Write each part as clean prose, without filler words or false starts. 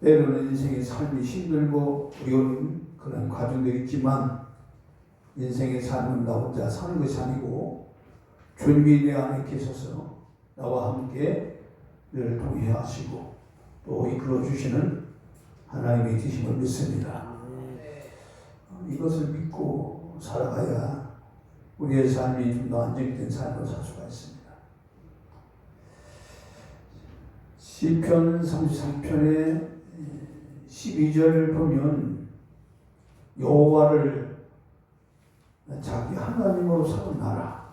때로는 인생의 삶이 힘들고 어려운 그런 과정도 있지만 인생의 삶은 나 혼자 사는 것이 아니고 주님이 내 안에 계셔서 나와 함께 늘 동행하시고 또 이끌어 주시는 하나님의 계심을 믿습니다. 이것을 믿고 살아가야 우리의 삶이 좀 더 안정된 삶을 살 수가 있습니다. 시편 33편의 12절을 보면 여호와를 자기 하나님으로 삼으라.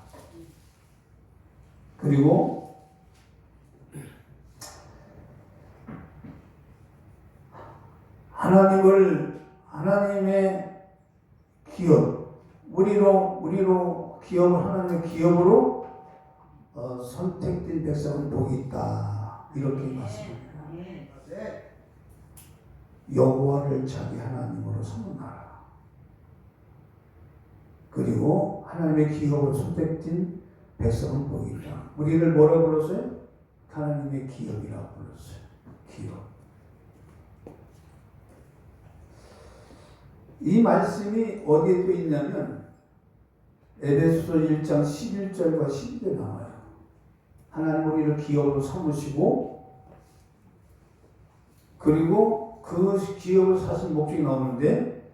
그리고 하나님의 기업, 우리로 기업을 하나님의 기업으로 선택된 백성은 복이 있다. 이렇게 말씀합니다. 여호와를 자기 하나님으로 삼으라. 그리고 하나님의 기업으로 선택된 백성은 복이 있다. 우리를 뭐라고 불렀어요? 하나님의 기업이라고 불렀어요. 기업. 이 말씀이 어디에 또 있냐면 에베소서 1장 11절과 12절에 나와요. 하나님 우리를 기업으로 삼으시고 그리고 그 기업을 사신 목적이 나오는데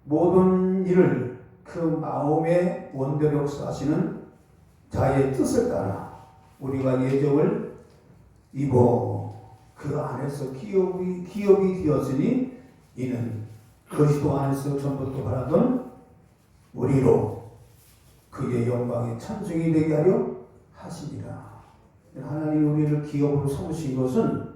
모든 일을 그 마음의 원대로 역사하시는 자의 뜻을 따라 우리가 예정을 입어 그 안에서 기업이 되었으니 이는 그리스도 안에서 전부터 바라던 우리로 그의 영광의 찬송이 되게 하려 하시니라. 하나님 우리를 기업으로 삼으신 것은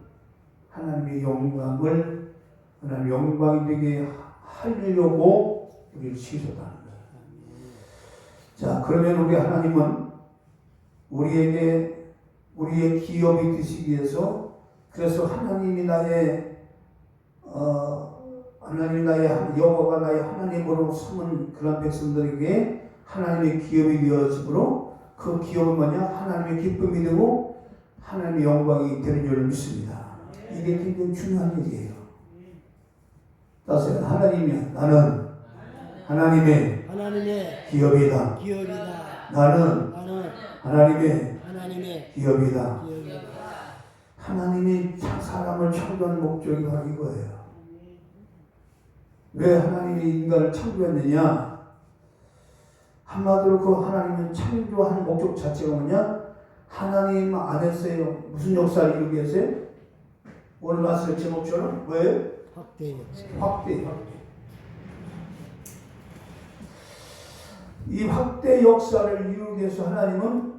하나님의 영광이 되게 하려고 우리를 지으셨다는 거예요. 자, 그러면 우리 하나님은 우리의 기업이 되시기 위해서 그래서 하나님이 나의 여호와가 나의 하나님으로 삼은 그런 백성들에게 하나님의 기업이 되어지므로 그 기업은 뭐냐? 하나님의 기쁨이 되고 하나님의 영광이 되는 줄 믿습니다. 이게 굉장히 중요한 일이에요. 따라서 하나님이야. 나는 하나님의 기업이다. 나는 하나님의 기업이다. 하나님이 사람을 창조한 목적이 바로 이거예요. 왜 하나님이 인간을 창조했느냐? 한마디로 그 하나님은 창조한 목적 자체가 뭐냐? 하나님 안에서의 무슨 역사를 이루기 위해서요? 오늘 말씀 제목처럼 뭐예요? 확대. 이 확대 역사를 이루기 위해서 하나님은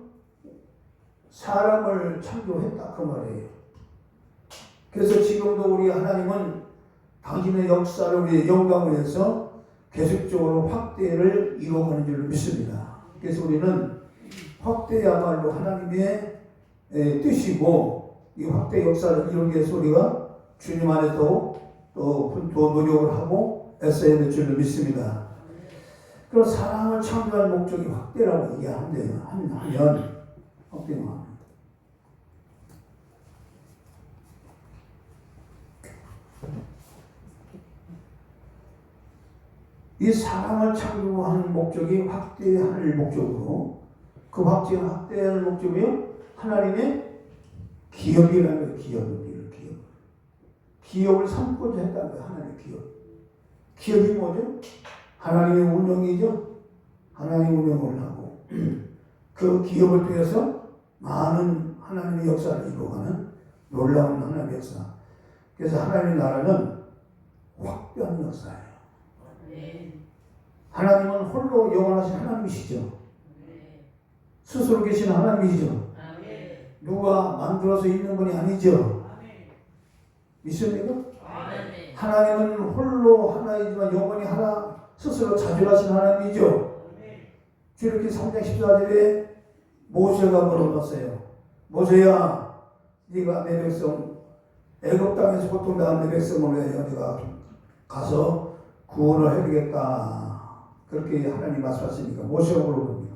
사람을 창조했다 그 말이에요. 그래서 지금도 우리 하나님은 당신의 역사를 우리의 영광을 위해서 계속적으로 확대를 이루어가는 줄 믿습니다. 그래서 우리는 확대야말로 하나님의 뜻이고 이 확대 역사를 이루기 위해서 우리가 주님 안에서 또 노력을 하고 애써야 될 줄 믿습니다. 그럼 사랑을 창조할 목적이 확대라고 얘기하면 확대만 합니다. 이 사랑을 창조하는 목적이 확대할 목적으로 그 확대할 목적이요 하나님의 기업이라는 거예요. 기업을 삼고자 했다는 거예요. 하나님의 기업이 뭐죠? 하나님의 운영이죠. 하나님의 운영을 하고 그 기업을 통해서 많은 하나님의 역사를 이루어가는 놀라운 하나님의 역사. 그래서 하나님의 나라는 확대하는 역사예요. 하나님은 홀로 영원하신 하나님이시죠. 스스로 계신 하나님이시죠. 누가 만들어서 있는 분이 아니죠. 믿습니까? 하나님은 홀로 하나이지만 영원히 하나 스스로 자존하신 하나님이죠. 출애굽기 3장 14절에 모세가 물어봤어요. 모세야, 네가 내 백성 애굽 땅에서 고통당한 내 백성을 위하여 네가 가서 구원을 해주겠다. 그렇게 하나님 말씀하시니까 모세가 물어봅니다.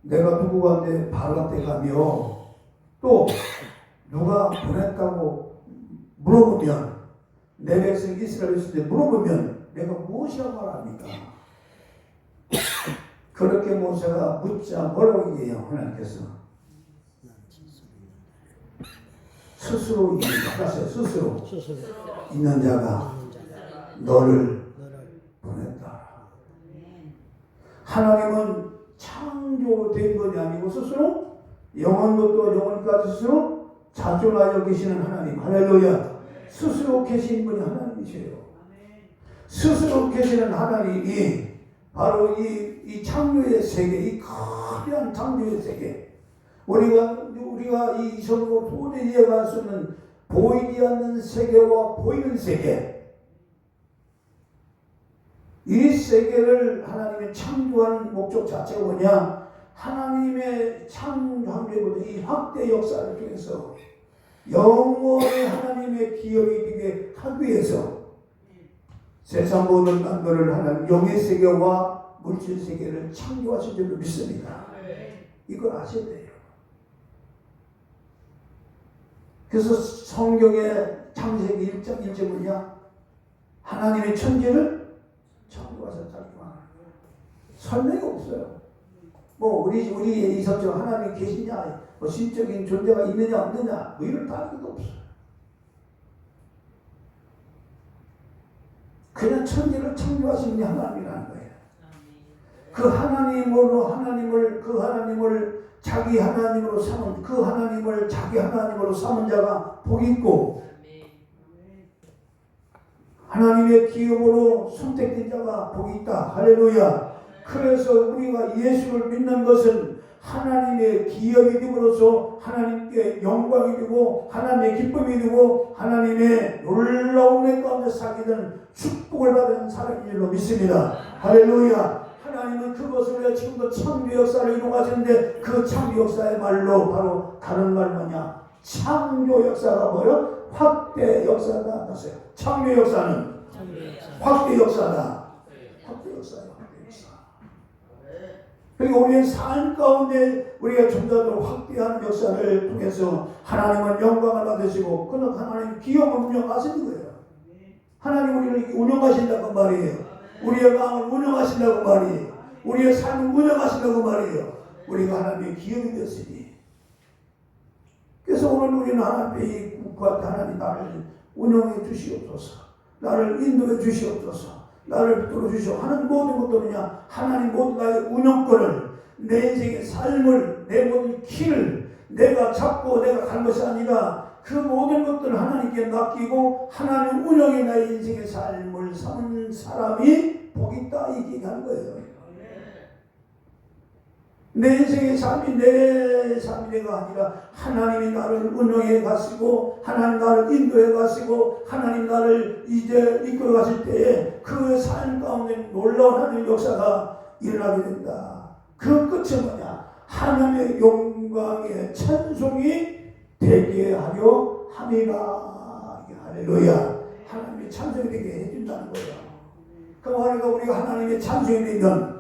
내가 누구한테 바로한테 가며 또 누가 보냈다고 물어보면 내 백성 이스라엘 백성들 물어보면 내가 무엇이라고 말합니까? 그렇게 모세가 묻자 뭐라고 얘기해요? 하나님께서 스스로 얘기하세요. 스스로 있는 자가 너를 보냈다. 하나님은 창조된 것이 아니고 스스로 영원부터 영원까지 스스로 자존하여 계시는 하나님. 할렐루야. 스스로 계신 분이 하나님이세요. 스스로 계시는 하나님이 바로 이 창조의 세계, 이 거대한 창조의 세계, 우리가 이 손으로 도저히 이해할 수 없는 보이지 않는 세계와 보이는 세계, 이 세계를 하나님의 창조한 목적 자체가 뭐냐? 하나님의 창조함보다 이 확대 역사를 통해서 영원히 하나님의 기업이 되게 하기 위해서 세상 모든 만물을 하나님 영의 세계와 물질 세계를 창조하신 줄로 믿습니다. 이걸 아셔야 돼요. 그래서 성경의 창세기 1장 1절 뭐냐? 하나님의 천지를 창조하셨다. 설명이 없어요. 뭐 우리의 이성적 하나님이 계시냐, 뭐 신적인 존재가 있느냐 없느냐, 뭐 이런 다른 것도 없어요. 그냥 천지를 창조하신 분이 하나님이라는 거예요. 그 하나님을 자기 하나님으로 삼은, 그 하나님을 자기 하나님으로 삼은 자가 복이 있고, 하나님의 기업으로 선택된 자가 복이 있다. 할렐루야. 그래서 우리가 예수를 믿는 것은 하나님의 기업이 됨으로써 하나님께 영광이 되고 하나님의 기쁨이 되고 하나님의 놀라운 것 가운데 사귀는 축복을 받은 사람인 줄로 믿습니다. 할렐루야. 하나님은 그것을 우리가 지금도 창조 역사를 이루어가시는데 그 창조 역사의 말로 바로 다른 말 뭐냐? 창조 역사가 뭐요? 확대 역사다. 하세요. 창조 역사는 확대 역사다. 확대 역사예요. 확대 역사. 그리고 우리의 삶 가운데 우리가 점점 확대하는 역사를 통해서 하나님은 영광을 받으시고 그는 하나님 기업을 운영하시는 거예요. 하나님 우리를 운영하신다고 말이에요. 우리의 마음을 운영하신다고 말이에요. 우리의 삶을 운영하신다고 말이에요. 우리가 하나님의 기업이 되었으니. 그래서 오늘 우리는 하나님의 국가 하나님 나를 운영해 주시옵소서. 나를 인도해 주시옵소서. 나를 붙들어 주시오. 하는 모든 것들은요, 하나님 모든 나의 운영권을, 내 인생의 삶을, 내 모든 키를 내가 잡고 내가 간 것이 아니라 그 모든 것들을 하나님께 맡기고 하나님 운영의 나의 인생의 삶을 삼은 사람이 복이 있다. 이 얘기하는 거예요. 내 인생의 삶이 내 삶이 내가 아니라 하나님이 나를 운영해 가시고 하나님 나를 인도해 가시고 하나님 나를 이제 이끌어 가실 때에 그 삶 가운데 놀라운 하나님의 역사가 일어나게 된다. 그 끝이 뭐냐? 하나님의 영광의 찬송이 되게 하려 함이라. 할렐루야. 하나님의 찬송이 되게 해준다는 거예요. 그러니까 우리가 하나님의 찬송이 되면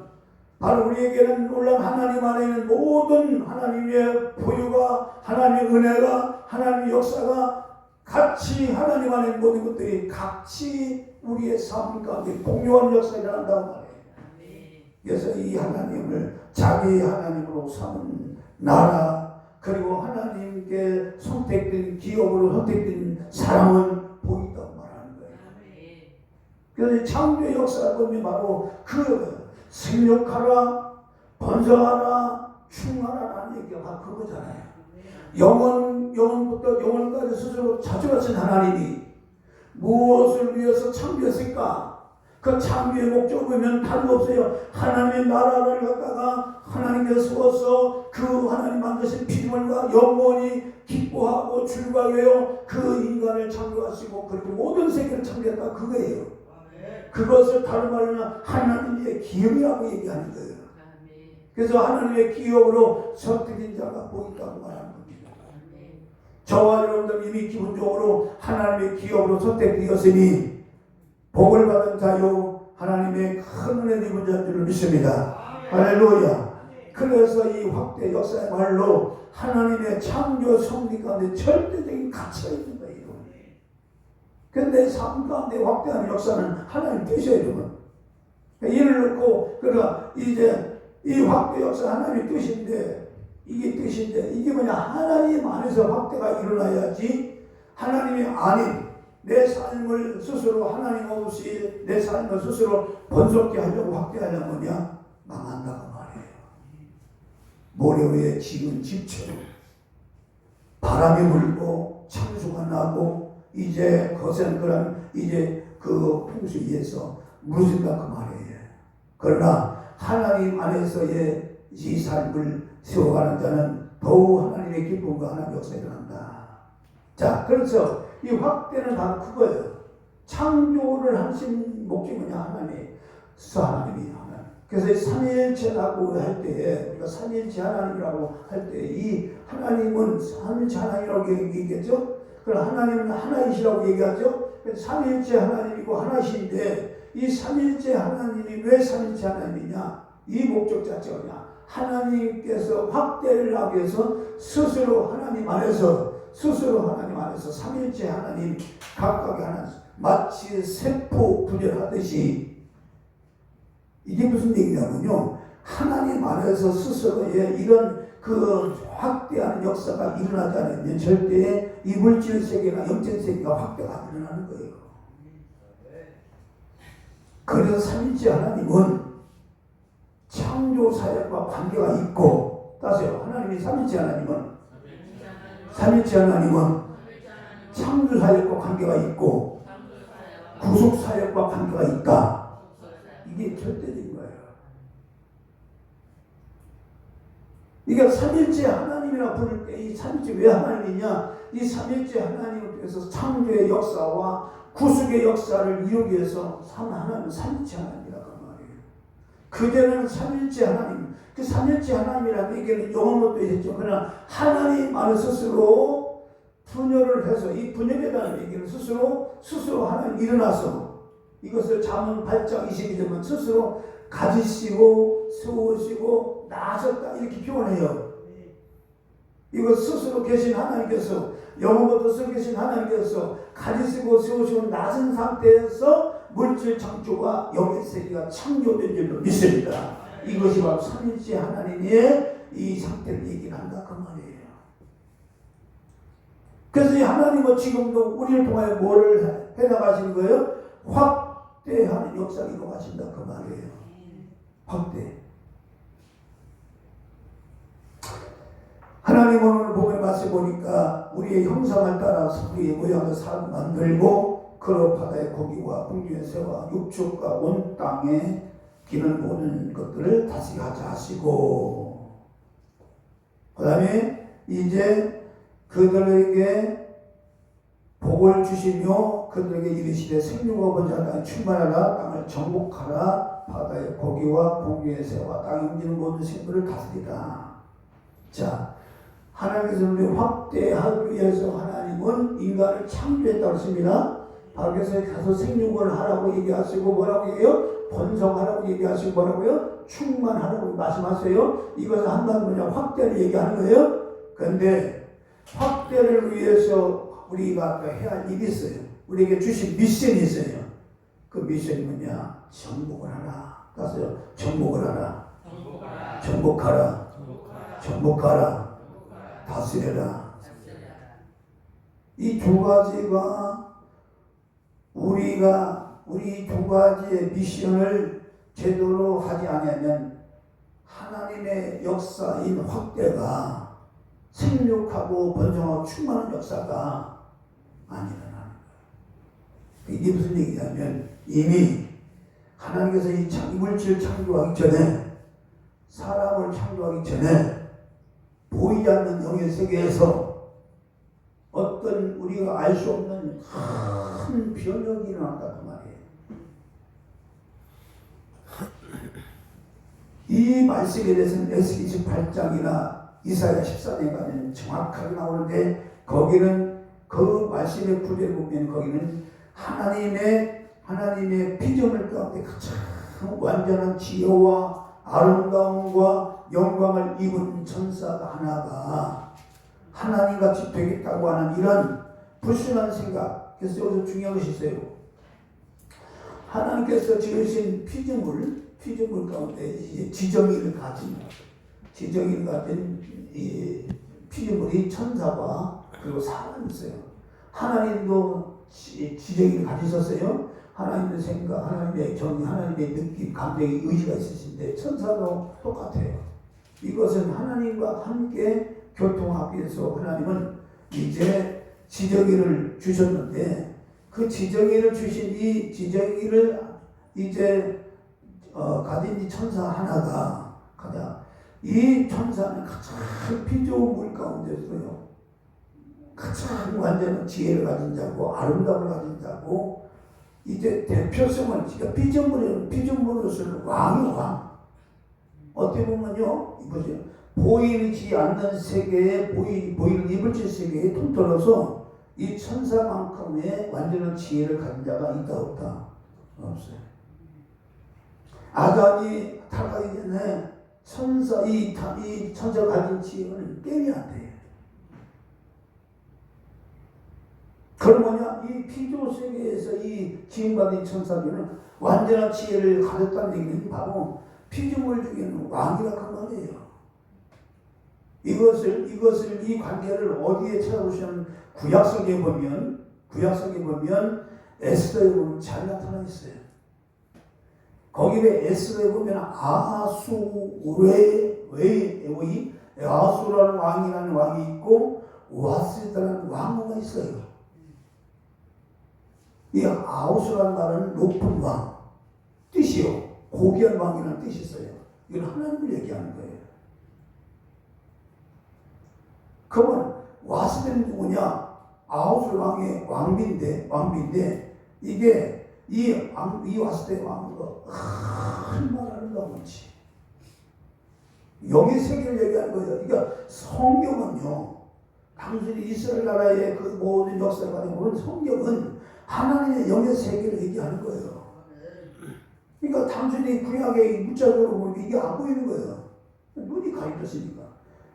바로 우리에게는 놀라운 하나님 안에 있는 모든 하나님의 보유가, 하나님의 은혜가, 하나님의 역사가 같이 하나님 안에 있는 모든 것들이 같이 우리의 삶 가운데 공유하는 역사가 일어난다고 말해요. 그래서 이 하나님을 자기 하나님으로 삼은 나라, 그리고 하나님께 선택된 기업으로 선택된 사람은 복이 있다고 말하는 거예요. 그래서 창조의 역사를 보면 바로 그 생육하라, 번성하라, 충만하라는 얘기가 바로 그거잖아요. 영원부터 영원까지 스스로 자주하신 하나님이 무엇을 위해서 창조했을까? 그 창조의 목적을 보면 다름없어요. 하나님의 나라를 갖다가 하나님께서 세워서 그 하나님 만드신 피조물과 영원히 기뻐하고 즐거워하여 그 인간을 창조하시고 그리고 모든 세계를 창조했다. 그거예요. 그것을 다른 말로 하나님의 기업이라고 얘기하는 거예요. 그래서 하나님의 기업으로 선택된 자가 복이 있다고 말하는 겁니다. 저와 여러분들 이미 기본적으로 하나님의 기업으로 선택되었으니 복을 받은 자요 하나님의 큰 은혜 입은 자인 줄 믿습니다. 할렐루야. 그래서 이 확대 역사의 말로 하나님의 창조 성리 가운데 절대적인 가치가 있는 거예요. 근데 삶 가운데 확대하는 역사는 하나님 뜻이에요. 이를 놓고 그러니까 이제 이 확대 역사 하나님의 뜻인데 이게 뭐냐, 하나님 안에서 확대가 일어나야지. 하나님이 아닌 내 삶을 스스로 하나님 없이 내 삶을 스스로 번성케 하려고 확대하려면 뭐냐, 망한다고 말이에요. 모래 위에 지은 집처럼 바람이 불고 창수가 나고 이제 거센 그런 이제 그 풍수위에서 무너진다 그 말이에요. 그러나 하나님 안에서의 이 삶을 세워가는 자는 더욱 하나님의 기쁨과 하나님의 역사가 일어난다. 자, 그래서 이 확대는 바로 그거예요. 창조를 하신 목적이 뭐냐, 하나님이 하나님. 그래서 삼위일체라고 할 때에 우리가 삼위일체 하나님이라고 할 때 이 하나님은 삼위일체 하나님이라고 얘기했죠. 그럼 하나님은 하나이시라고 얘기하죠. 삼위일체 하나님이고 하나이신데 이 삼위일체 하나님이 왜 삼위일체 하나님이냐? 이 목적 자체가 뭐냐? 하나님께서 확대를 하기 위해서 스스로 하나님 안에서 삼위일체 하나님 각각의 하나님 마치 세포 분열하듯이, 이게 무슨 얘기냐면요, 하나님 안에서 스스로의 이런 그 확대하는 역사가 일어나지 않으면 절대 이 물질 세계나 영적 세계가 확대가 안 일어나는 거예요. 그래서 삼위일체 하나님은 창조 사역과 관계가 있고, 따세요. 하나님이 삼위일체 하나님은 창조 사역과 관계가 있고 구속 사역과 관계가 있다. 이게 절대적인 거예요. 이게 삼위일체 하나님이라 부를 때 이 삼위일체 왜 하나님이냐? 이 삼위일체 하나님을 통해서 창조의 역사와 구속의 역사를 이루기 위해서 하나님은 삼위일체 하나님이라고 말이에요. 그전에는 삼위일체 하나님, 그 삼위일체 하나님이라는 얘기는 영어로도 있었죠. 그러나 하나님 안에 스스로 분열을 해서, 이 분열에 대한 얘기는 스스로 하나님 일어나서 이것을 잠언 8장 22절은 스스로 가지시고 세우시고 나셨다 이렇게 표현해요. 이거 스스로 계신 하나님께서, 영원부터 스스로 계신 하나님께서 가지시고 세우시고 나선 상태에서 물질 창조와 영의 세계가 창조된 줄로 믿습니다. 이것이 바로 삼위일체 하나님의 이 상태를 얘기한다 그 말이에요. 그래서 이 하나님은 지금도 우리를 통하여 뭐를 해나가시는 거예요? 확대하는 역사를 이루어가신다 그 말이에요. 확대. 하나님은 오늘 복음의 말씀 보니까 우리의 형상을 따라서 우리의 모양을 사람 만들고 그로 바다의 고기와 공중의 새와 육축과 온 땅에 기는 모든 것들을 다스리게 하자 하시고, 그 다음에 이제 그들에게 복을 주시며 그들에게 이르시되 생육하고 번성하라 땅에 충만하라 땅을 정복하라 바다의 고기와 공중의 새와 땅에 움직이는 모든 생물을 다스리라. 자, 하나님께서 우리를 확대하기 위해서 하나님은 인간을 창조했다고 했습니다. 바로 그래서 가서 생육을 하라고 얘기하시고 뭐라고 얘기해요? 번성하라고 얘기하시고 뭐라고요? 충만하라고 말씀하세요. 이것은 한마디로 그냥 확대를 얘기하는 거예요. 그런데 확대를 위해서 우리가 해야 할 일이 있어요. 우리에게 주신 미션이 있어요. 그 미션이 뭐냐? 정복을 하라. 따서요. 정복을 하라. 정복하라. 다스려라. 이 두 가지가 우리 두 가지의 미션을 제대로 하지 않으면 하나님의 역사인 확대가 생육하고 번성하고 충만한 역사가 안 일어나는 거예요. 이게 무슨 얘기냐면 이미 하나님께서 이 물질 창조하기 전에, 사람을 창조하기 전에 보이지 않는 영의 세계에서 어떤 우리가 알 수 없는 큰 변혁이 일어난다 그 말이에요. 이 말씀에 대해서는 에스겔 28장이나 이사야 14장에 가면 정확하게 나오는데, 거기는 그 말씀의 구절을 보면 거기는 하나님의 피조물 가운데 가장 완전한 지혜와 아름다움과 영광을 입은 천사가 하나가 하나님같이 되겠다고 하는 이런 불순한 생각, 그래서 여기서 중요한 것이 있어요. 하나님께서 지으신 피조물 가운데 이제 지정의를 가진 이 피조물이 천사와 그리고 사람이 있어요. 하나님도 지정의를 가지셨어요. 하나님의 생각, 하나님의 정의, 하나님의 느낌, 감정의 의지가 있으신데 천사도 똑같아요. 이것은 하나님과 함께 교통하기 위해서 하나님은 이제 지정의를 주셨는데 그 지정의를 주신 이 지정의를 이제 가진 이 천사 하나가 이 천사는 가장 피조물 가운데서요 가장 완전한 지혜를 가진 자고 아름다움을 가진 자고 이제 대표성을 그러니까 피조물로서는 왕이 왕. 어떻게 보면요 이거죠. 보이지 않는 세계에 보이는 이물질 세계에 통틀어서 이 천사만큼의 완전한 지혜를 가진 자가 있다 없다? 없어요. 아담이 타락하기 전에 이 천사가 가진 지혜는 깨면 안 돼요. 그럼 뭐냐? 이 피조 세계에서 이 지음받은 천사들은 완전한 지혜를 가졌다는 얘기는 바로 피조물 중에는 왕이라고 한 말이에요. 이 관계를 어디에 찾아보시면 구약성경에 보면 에스더에 보면 잘 나타나 있어요. 거기에 에스더에 보면 아수라는 왕이라는 왕이 있고 와스라는 왕후가 있어요. 이 아우스라는 말은 높은 왕 뜻이요. 고귀한 왕이라는 뜻이 있어요. 이건 하나님을 얘기하는 거예요. 그러면 와스는 누구냐? 아우스 왕의 왕비인데 이게 이 와스의 왕으로 얼마나 아름다운지 영의 세계를 얘기하는 거예요. 그러니까 성경은요 당신이 이스라엘 나라의 그 모든 역사를 가지고 보면 성경은 하나님의 영의 세계를 얘기하는 거예요. 그러니까 단순히 구약의 문자적으로 보면 이게 안 보이는 거예요. 눈이 가려졌으니까.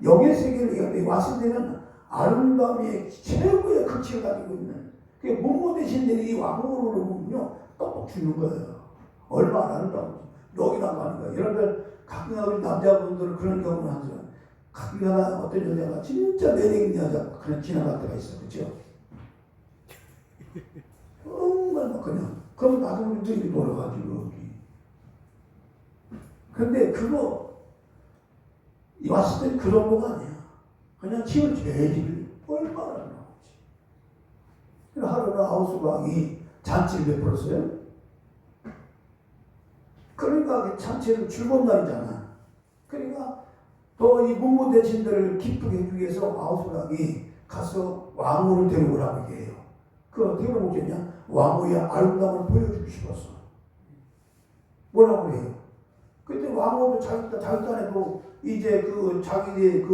영의 세계를 얘기하는데 왔을 때는 아름다움의 최고의 극치를 가지고 있는 그 문모 대신들이 이 왕으로 보면요 떡 주는 거예요. 얼마나 아름다운지. 여기나 가는 거예요. 여러분들 가끔 우리 남자분들은 그런 경험을 하죠. 가끔 어떤 여자가 진짜 매력 있는 여자가 그냥 지나갈 때가 있어. 그렇죠? 정말 막 그냥 그럼 나도 우리 돌아가지고 여기. 근데 그거 왔을 때 그 정도가 아니야. 그냥 지을 죄질이 얼마나 나오지. 하루는 아우스 왕이 잔치를 베풀었어요. 그러니까 잔치는 즐거운 날이잖아. 그러니까 또 이 문무 대신들을 기쁘게 해주기 위해서 아우스 왕이 가서 왕후를 데려오라고 얘기해요. 그 어떻게 보겠냐? 왕후의 아름다움을 보여주고 싶었어. 뭐라고 해요? 그때 왕후도 자기 딴에도 이제 그 자기의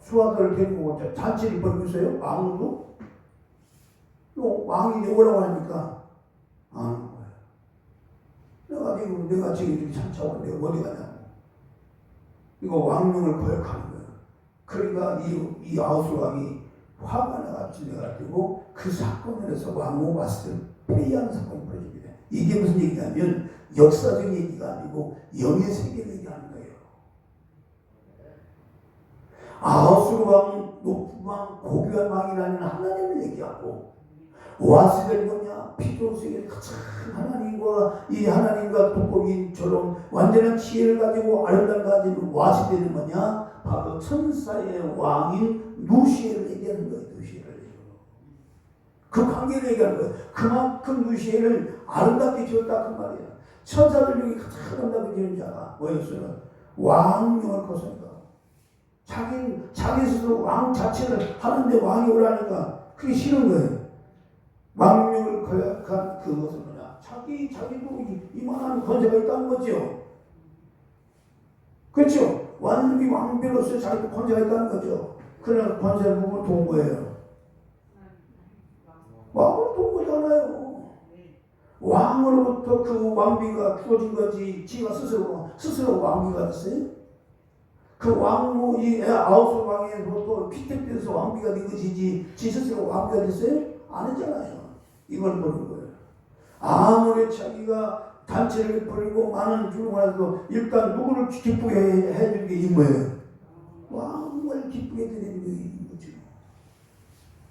수하들을 데리고 잔치를 벌이고 있어요. 왕후도 왕이 오라고 하니까 안 거예요. 내가 지금 이렇게 잔치하고 내가 어디 가냐고. 이거 왕명을 거역하는 거예요. 그러니까 이 아우스 왕이 화가 나가지고 그 사건을 해서 왕후 왔을 때 폐위하는 사건이 벌어지게 돼. 이게 무슨 얘기냐면 역사적 얘기가 아니고 영의 세계를 얘기하는 거예요. 아우스 왕, 높은 왕, 고귀한 왕이라는 하나님을 얘기하고 왔을 때 뭐냐? 피조 세계를 가장 하나님과 독보기처럼 완전한 지혜를 가지고 아름다움을 가진 왔을 때는 뭐냐? 바로 천사의 왕인 누시엘을 얘기하는 거예요. 누시엘을. 그 관계를 얘기하는 거예요. 그만큼 누시엘을 아름답게 지었다 그 말이에요. 천사들 중에 가장 아름답게 지은 자가 뭐였어요? 왕명을 거선다. 자기 스스로 왕 자체를 하는데 왕이 오라니까 그게 싫은 거예요. 왕명을 거역한 그것은 뭐냐? 자기도 이만한 권세가 있다는 거죠. 그렇죠? 완전히 왕비로서 자기도 권세가 있다는 거죠. 그러나 권세를 누구로 도운 거예요? 왕으로 도운 거잖아요. 왕으로부터 그 왕비가 주어진 거지. 지가 스스로 왕비가 됐어요. 그 왕후 이 아우스 왕에서부터 피택돼서 왕비가 된 것이지 지 스스로 왕비가 됐어요? 아니잖아요. 이걸 보는 거예요. 아무리 자기가 단체를 벌고 많은 주고 해도 일단 누구를 기쁘게 해주는 게 임무예요. 왕을 기쁘게 드리는 게 임무죠.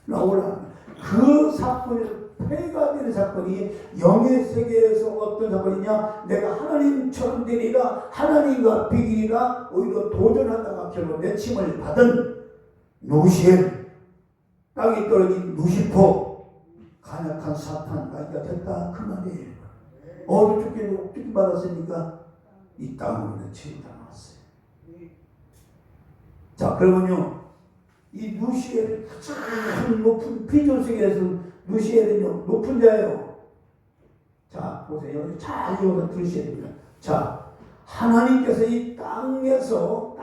나오라. 그 사건이 폐가 되는 사건이 영의 세계에서 어떤 사건이냐, 내가 하나님처럼 되리라, 하나님과 비기리라, 오히려 도전하다가 결국 내침을 받은 누시엘, 땅에 떨어진 루시퍼, 간약한 사탄 나이가 됐다 그 말이에요. 어떻게 받았습니까? 이 땅으로 내침을 당했어요. 자, 그러면요, 이 누시엘은 가장 높은 피조세계에서 누시엘은요 높은 자예요. 자, 보세요. 잘 이어서 들으셔야 됩니다. 자, 하나님께서 이 땅에서요,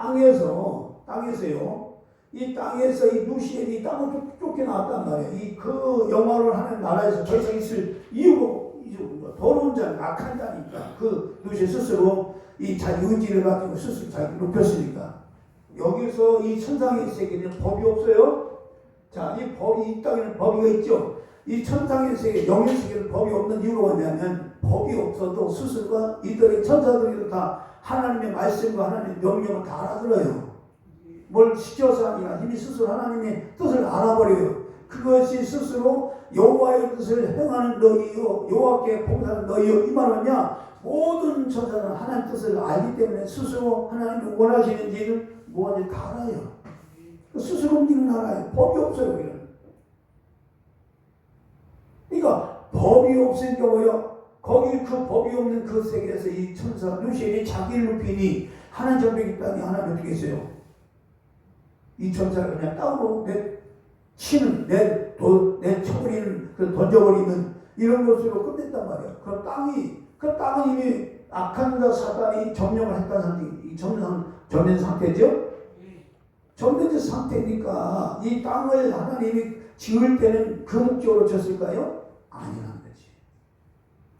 이 땅에서 이 누시엘이 땅을 쫓겨나왔단 말이에요. 이 그 영화를 하는 나라에서 더 이상 있을 이유가 더러운 자, 악한 자니까 그 누시엘 스스로 이 자기 의지를 가지고 스스로 자기 높였으니까. 여기서 이 천상의 세계는 법이 없어요. 자, 이 땅에는 법이가 있죠. 이 천상의 세계, 영의 세계는 법이 없는 이유가 뭐냐면, 법이 없어도 스스로가 이들의 천사들이 다 하나님의 말씀과 하나님의 명령을 다 알아들어요. 뭘 시켜서 아니라 이미 스스로 하나님의 뜻을 알아버려요. 그것이 스스로 여호와의 뜻을 행하는 너희요, 여호와께 봉사하는 너희요, 이 말은요, 모든 천사는 하나님의 뜻을 알기 때문에 스스로 하나님이 원하시는 일을 뭐하는지 다 알아요. 스스로 움직이는 알아요. 법이 없어요. 우리는. 그러니까 법이 없으니까 뭐요? 거기 그 법이 없는 그 세계에서 이 천사 누시엘이 자기를 높이니 하나님 정벽이 있다니 하나님 어떻게 했어요? 이 천사를 그냥 땅으로 내쳐버리는, 던져버리는 이런 것으로 끝냈단 말이에요. 그 땅은 이미 악한 자 사단이 점령을 했다는 상태, 점령 상태죠? 점령된 상태니까 이 땅을 하나님이 지을 때는 그 목적으로 졌을까요? 아니라는 거지.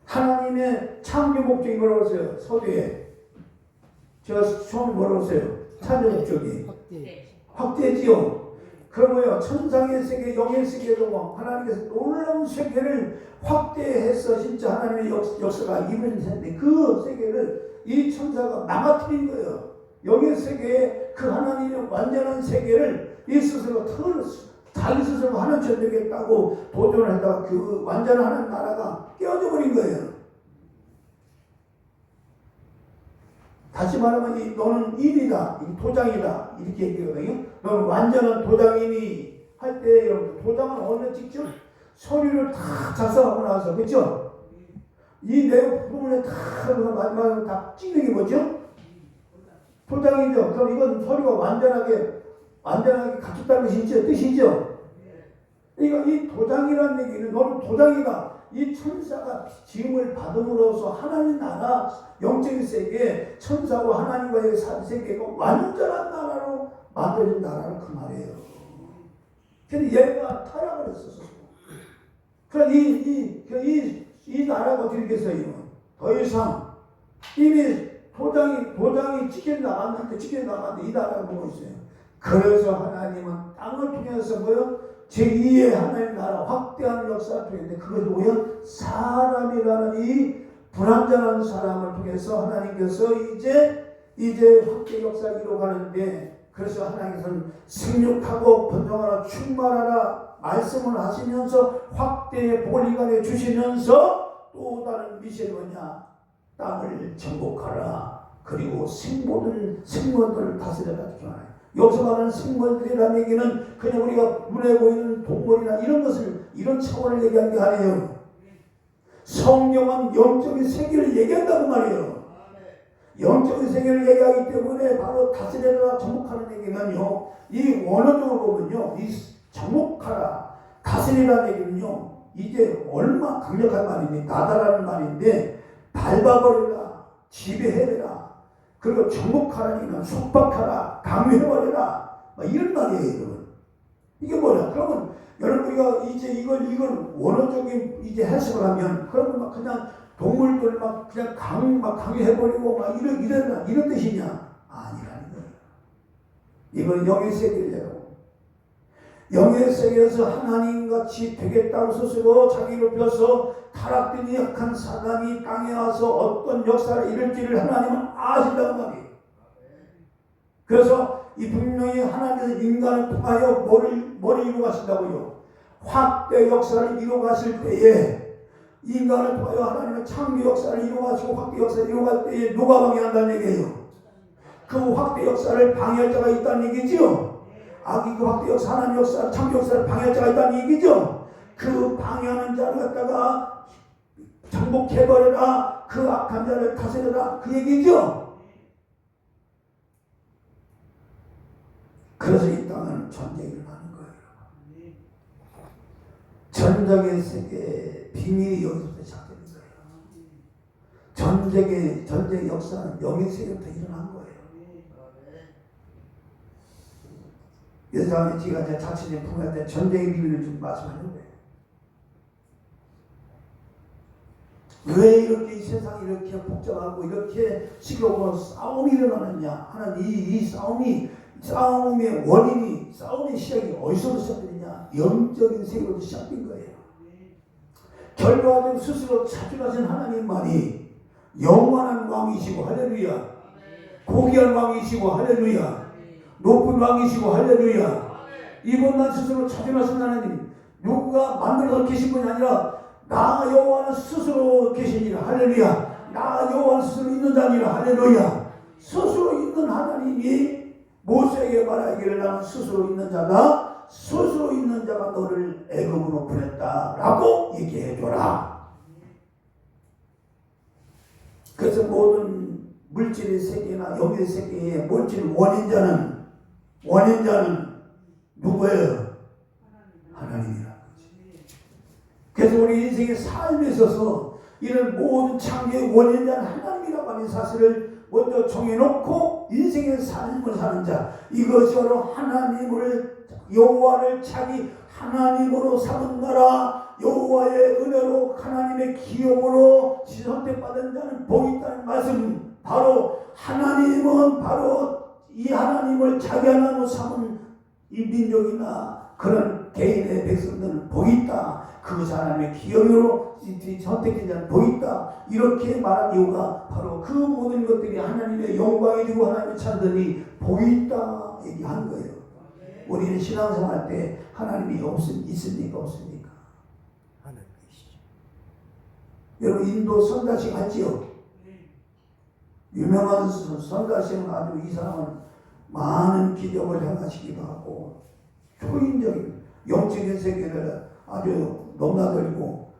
하나님의 창조 목적이 뭐라고 했어요? 서두에. 제가 처음 뭐라고 했어요? 창조 목적이. 확대지요. 그러고요, 천상의 세계, 영의 세계도 하나님께서 놀라운 세계를 확대해서 진짜 하나님의 역사가 이루어졌는데 그 세계를 이 천사가 망가뜨린 거예요. 영의 세계에 그 하나님의 완전한 세계를 이 스스로 자기 스스로 하나님처럼 되겠다고 도전을 하다가 그 완전한 하나님 나라가 깨어져 버린 거예요. 다시 말하면 너는 인이다, 도장이다 이렇게 얘기하거든요. 너는 완전한 도장이니 할 때 여러분, 도장은 어느 직접 서류를 다 작성하고 나서, 그렇죠? 이 내용 부분을 다 마지막으로 다 찍는 게 뭐죠? 도장이죠. 그럼 이건 서류가 완전하게 갖췄다는 뜻이죠. 그러니까 이 도장이라는 얘기는 너는 도장이다. 이 천사가 지음을 받음으로써 하나님 나라, 영적인 세계, 천사와 하나님과의 세계가 완전한 나라로 만들어진 나라는 그 말이에요. 근데 얘가 타락을 했었어. 그러니까 이 나라가 어떻게 됐어요? 더 이상 이미 도장이 찍혀 나갔는데 이 나라가 보고 있어요. 그래서 하나님은 땅을 통해서 뭐요? 제2의 하나님 나라 확대하는 역사를 통했는데 그것이 뭐예요? 사람이라는 이 불완전한 사람을 통해서 하나님께서 이제 확대 역사를 이루어가는데, 그래서 하나님께서는 생육하고 번성하라 충만하라 말씀을 하시면서 확대의 복을 인간에 주시면서 또 다른 미션이 뭐냐? 땅을 정복하라. 그리고 모든 생물들을 다스려라. 여기서 말하는 생물들이라는 얘기는 그냥 우리가 눈에 보이는 동물이나 이런 차원을 얘기하는 게 아니에요. 성경은 영적인 세계를 얘기한다고 말이에요. 영적인 세계를 얘기하기 때문에 바로 다스려라 정복하는 얘기는요, 이 원어적으로 보면요, 이 정복하라 다스리라는 얘기는요, 이게 얼마나 강력한 말인데, 나다라는 말인데, 밟아버리라, 지배해라, 그리고 정복하라니까 속박하라, 강요해버려라, 이런 말이에요. 여러분. 이게 뭐냐? 그러면 여러분 우리가 이제 이걸 원어적인 해석을 하면, 그러면 막 그냥 동물들 그냥 강요해버리고 이런 뜻이냐? 아니라는 거예요. 이건 영의 세계예요. 영의 세계에서 하나님같이 되겠다고 스스로 자기를 펴서 타락된 약한 사단이 땅에 와서 어떤 역사를 이룰지를 하나님은 아신다는 말이에요. 그래서 이 분명히 하나님께서 인간을 통하여 뭐를 이루어가신다고요? 확대 역사를 이루어가실 때에 인간을 통하여 하나님의 창조 역사를 이루어가시고 확대 역사를 이루어갈 때에 누가 방해한다는 얘기예요? 그 확대 역사를 방해할 자가 있다는 얘기지요. 악이 그 확대 역사, 하나님 역사, 창조 역사를 방해할 자가 있다는 얘기죠. 그 방해하는 자를 갖다가 정복해버려라, 그 악한 자를 다스려라, 그 얘기죠. 그래서 이 땅은 전쟁이 일어나는 거예요. 전쟁의 세계 비밀이 여기서부터 시작되는 거예요. 전쟁의 역사는 영의 세계부터 일어난 거예요. 그래서 제가 자신의 품에 전쟁의 비밀을 좀 말씀하려고 해요. 왜 이렇게 이 세상이 이렇게 복잡하고 이렇게 시끄럽고 싸움이 일어나느냐 하는 이 싸움의 원인이, 싸움의 시작이 어디서부터 시작되느냐? 영적인 세계로부터 시작된 거예요. 결과적으로 스스로 차지하신 하나님만이 영원한 왕이시고 할렐루야, 고귀한 왕이시고 할렐루야, 높은 왕이시고 할렐루야, 이분만 스스로 차지하신 하나님, 누가 만들어서 계신 분이 아니라 나 여호와는 스스로 계시니라 할렐루야, 나 여호와는 스스로 있는 자니라 할렐루야. 스스로 있는 하나님이 모세에게 말하기를 나는 스스로 있는 자다, 스스로 있는 자가 너를 애굽으로 보냈다라고 얘기해줘라. 그래서 모든 물질의 세계나 영의 세계의 물질 원인자는 누구예요? 하나님이라. 그래서 우리 인생의 삶에 있어서 이런 모든 창조의 원인자는 하나님이라고 하는 사실을 먼저 정해놓고 인생의 삶을 사는 자, 이것이 바로 하나님을, 여호와를 자기 하나님으로 삼은 나라, 여호와의 은혜로 하나님의 기업으로 선택받은 자는 복이 있다는 말씀. 바로 하나님은 바로 이 하나님을 자기 하나님으로 삼은 이 민족이나 그런 개인의 백성들은 복이 있다. 그 사람의 기업으로 선택된 자는 복이 있다. 이렇게 말한 이유가 바로 그 모든 것들이 하나님의 영광이 되고 하나님의 찬들이 복이 있다 얘기한 거예요. 우리는 신앙생활 때 하나님이 있습니까 없습니까? 하나님 계시죠. 여러분 인도 선다식 알지요? 유명한 선다식은 아주 이 사람은 많은 기적을 행하시기도 하고 초인적인 영적인 세계를 아주 넘나들고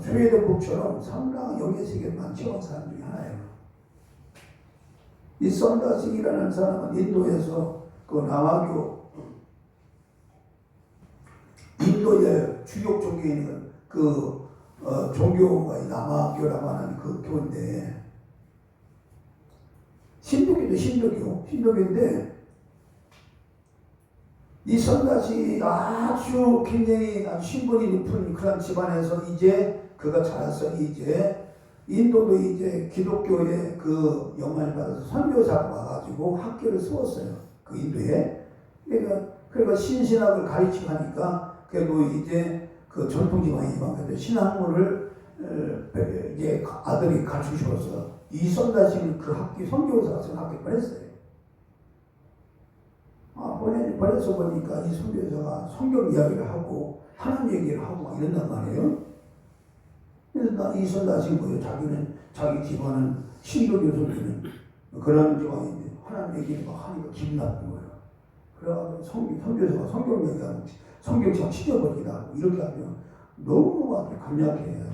스웨덴국처럼 상당한 영의 세계를 만취한 사람 중에 하나예요. 이 선다식이라는 사람은 인도에서 그 남아교, 인도의 주요 종교인 종교가 남아교라고 하는 그 교인데, 신도교인데 이 선다시 아주 굉장히 신분이 높은 그런 집안에서 이제 그가 자라서 이제 인도도 이제 기독교의 그 영향을 받아서 선교사가 와가지고 학교를 세웠어요. 그 인도에. 그러니까 신신학을 가르치고 하니까 그래도 이제 그 전통 집안의 이방인들 신학문을 이제 아들이 가르치셔서 이 선다시는 그 학교 선교사가 학교에 보냈어요. 보내서 보니까 이 선교사가 성경 이야기를 하고 하나님 얘기를 하고 막 이런단 말이에요. 그래서 이 선다시 뭐예요? 자기는 자기 집안은 신도교 선교는 그런 집안인데 하나님 얘기를 막 하니까 기분 나쁜 거예요. 그래가지고 선교사가 성경 얘기하고 성경책 찢어버리기도 하고 이렇게 하면 너무 강력해요.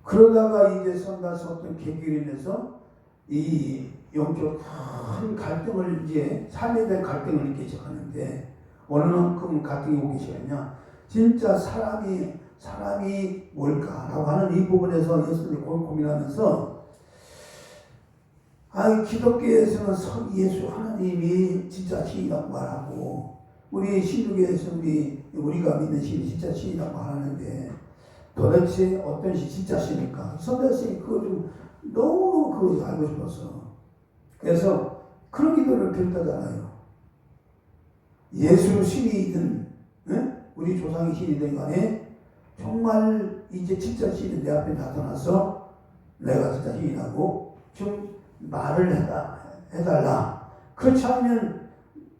그러다가 이제 선다시 어떤 계기로 인해서 이 영적 큰 갈등을 이제 삶에 대한 갈등을 느끼기 시작하는데 어느 만큼 갈등이 오기 시작하냐, 진짜 사람이 뭘까라고 하는 이 부분에서 예수님이 고민하면서 기독교에서는 예수 하나님이 진짜 신이라고 말하고 우리 신도교에서는 우리가 믿는 신이 진짜 신이라고 말하는데 도대체 어떤 신 진짜 신입니까? 선배님이 그거 좀 너무 그거 알고 싶었어. 그래서 그런 기도를 드렸다잖아요. 예수 신이든 우리 조상의 신이든 간에 정말 이제 진짜 신이 내 앞에 나타나서 내가 진짜 신이라고 좀 말을 해달라. 그렇지 않으면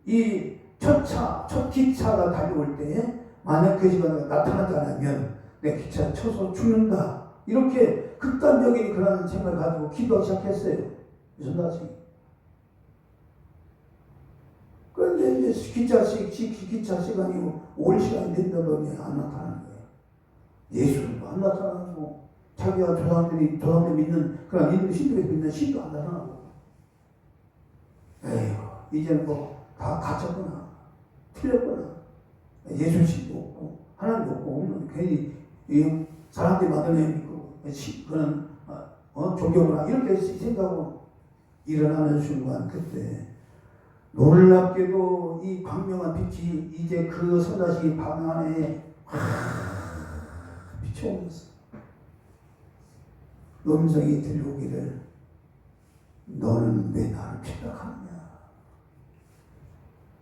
이 첫 기차가 달려올 때 만약 그 시간에 나타나지 않으면 내 기차에 쳐서 죽는다. 이렇게 극단적인 그런 생각을 가지고 기도하기 시작했어요. 이선다시. 그런데 이제 기차 시간이 올 시간이 됐는데도 안 나타나는 거예요. 예수도 안 나타나고 자기가 조상들이 믿는 그런 인도 신들이 믿는 신도 안 나타나고. 에휴, 이제는 뭐 다 갇혔구나. 틀렸구나. 예수 신도 없고 하나님도 없고 없는 괜히 사람들이 만들어낸 그런 종교구나 이렇게 생각하고 일어나는 순간 그때 놀랍게도 이 광명한 빛이 이제 그 선자식 방 안에 비춰오면서 음성이 들려오기를 너는 왜 나를 핍박하느냐.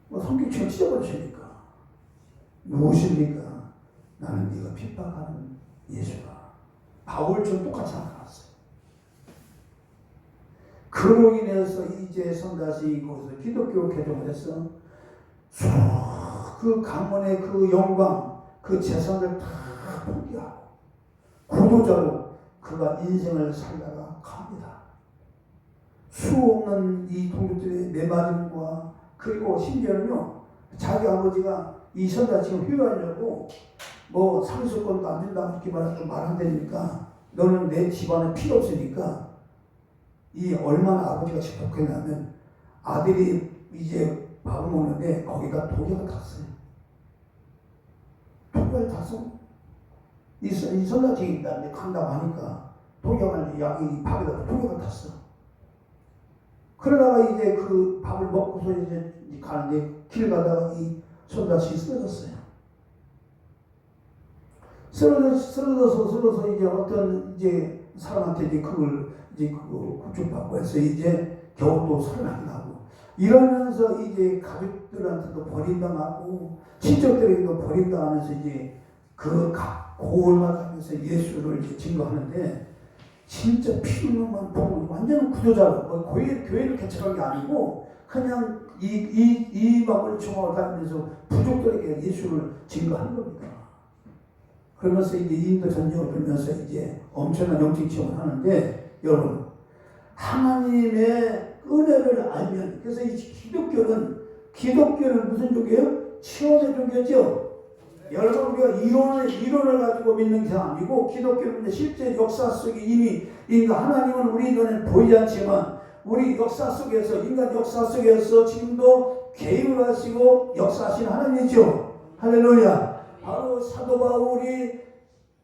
성경처럼 찢어버리시니까 누구십니까? 나는 네가 핍박하는 예수가. 바울처럼 똑같이 나타났어요. 그로 인해서 이제 선다시 거기서 기독교로 개종을 했어. 그 가문의 그 영광, 그 재산을 다 포기하고 구도자로 그가 인생을 살다가 갑니다. 수없는 이 동족들의 매맞음과 그리고 심지어는요 자기 아버지가 이 선자 지금 휴가하려고 뭐 상속권도 안 준다고 이렇게 말한다니까 너는 내 집안에 필요 없으니까 이 얼마나 아버지가 지독했냐면 아들이 이제 밥을 먹는데 거기다 독약을 탔어요. 독약을 타서 이 선자직이 이제 간다고 하니까 독약을 약이 밥에다 독약을 탔어. 그러다가 이제 그 밥을 먹고서 이제 가는데 길 가다가 이 선자직이 쓰러졌어요. 쓰러져서 이제 어떤 이제 사람한테 이제 그걸 이제 그거 구축받고 해서 이제 겨우 또 살아나게 나고 이러면서 이제 가족들한테도 버림당하고 친척들에게도 버림당하면서 이제 그 고을마다면서 예수를 이제 증거하는데 진짜 피눈만 보고 완전 구조자로 교회를 개척한 게 아니고 그냥 이 마을 중앙을 다니면서 부족들에게 예수를 증거하는 겁니다. 그러면서 이제 인도 전쟁을 돌면서 이제 엄청난 영적 체험을 하는데 여러분 하나님의 은혜를 알면 그래서 이 기독교는 무슨 종교예요? 체험의 종교죠. 여러분 우리가 이론을 가지고 믿는 게 아니고 기독교는 실제 역사 속에 이미 하나님은 우리 눈에 보이지 않지만 우리 역사 속에서 인간 역사 속에서 지금도 개입을 하시고 역사하시는 하나님이죠. 할렐루야. 바로 사도 바울이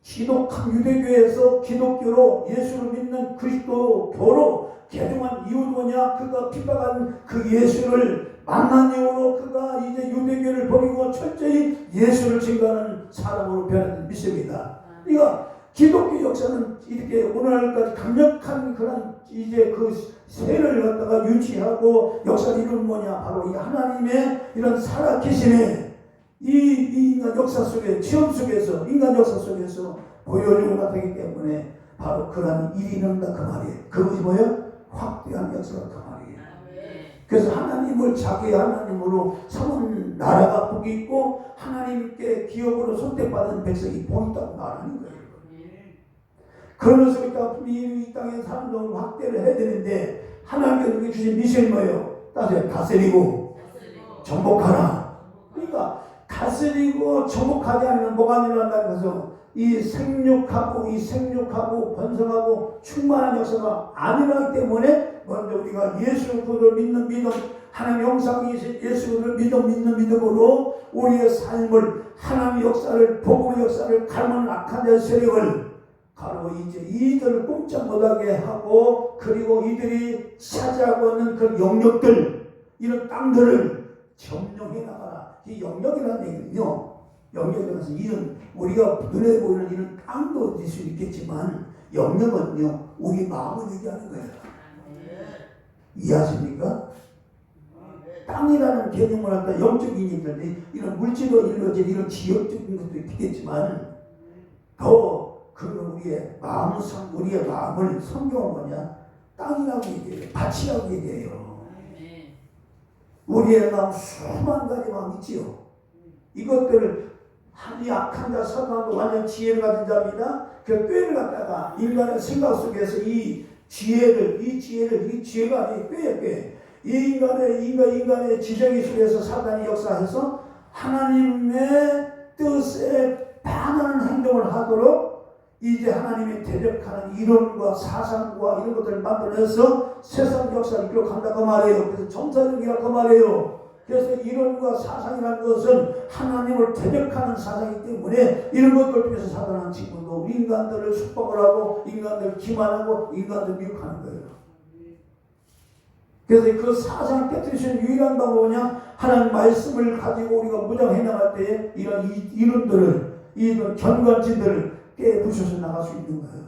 지독한 유대교에서 기독교로 예수를 믿는 그리스도교로 개종한 이유는 뭐냐? 그가 핍박한 그 예수를 만난 이후로 그가 이제 유대교를 버리고 철저히 예수를 증거하는 사람으로 변한 믿습니다. 그러니까 기독교 역사는 이렇게 오늘날까지 강력한 그런 이제 그 세를 갖다가 유지하고 역사를 이루는 뭐냐? 바로 이 하나님의 이런 살아계심의 이 인간 역사 속에 체험 속에서 인간 역사 속에서 보여주고 나타나기 때문에 바로 그러한 일이 일어난다 그 말이에요. 그것이 뭐예요? 확대한 역사가 그 말이에요. 그래서 하나님을 자기의 하나님으로 삼은 나라가 복이 있고 하나님께 기업으로 선택받은 백성이 복 있다고 말하는 거예요. 그러면서 이 땅에 사람들을 확대를 해야 되는데 하나님께서 우리에게 주신 미션이 뭐예요? 다스리고 정복하라. 그러니까 다스리고 정복하지 않으면 뭐가 일어난다는 것은 이 생육하고 번성하고 충만한 역사가 안 일어나기 때문에 먼저 우리가 예수 그를 믿는 믿음 하나님 형상이신 예수 그를 믿는 믿음으로 우리의 삶을 하나님의 역사를 복음의 역사를 가르는 악한 자의 세력을 바로 이제 이들을 꼼짝 못하게 하고 그리고 이들이 차지하고 있는 그 영역들 이런 땅들을 점령해 나가라. 이 영역이라는 얘기는요. 영역이라서 이런 우리가 눈에 보이는 이런 땅도 있을 수 있겠지만 영역은요. 우리 마음을 얘기하는 거예요. 이해하십니까? 땅이라는 개념을 갖다 영적인 얘기들, 이런 물질로 이루어진 이런 지역적인 것도 있겠지만 더 그 우리의 마음을 성경은 뭐냐? 땅이라고 얘기해요. 밭이라고 얘기해요. 우리의 마음 수만 가지 마음 있지요. 이것들을 한 약한 자, 사단도 완전 지혜를 가진 자입니다. 그 꾀를 갖다가 인간의 생각 속에서 이 지혜가 아니 꾀. 인간의 지정의 속에서 사단이 역사해서 하나님의 뜻에 반하는 행동을 하도록 이제 하나님이 대적하는 이론과 사상과 이런 것들을 만들어내서 세상 역사를 기록한다고 말해요. 그래서 정사적이라고 말해요. 그래서 이론과 사상이라는 것은 하나님을 대적하는 사상이기 때문에 이런 것들 통해서 사단은 지금도 인간들을 축복을 하고 인간들을 기만하고 인간들을 미혹하는 거예요. 그래서 그 사상을 깨뜨리시는 유일한 방법은 뭐냐? 하나님 말씀을 가지고 우리가 무장해 나갈 때에 이런 이론들을, 이런 견관진들을 깨부셔서 나갈 수 있는 거예요.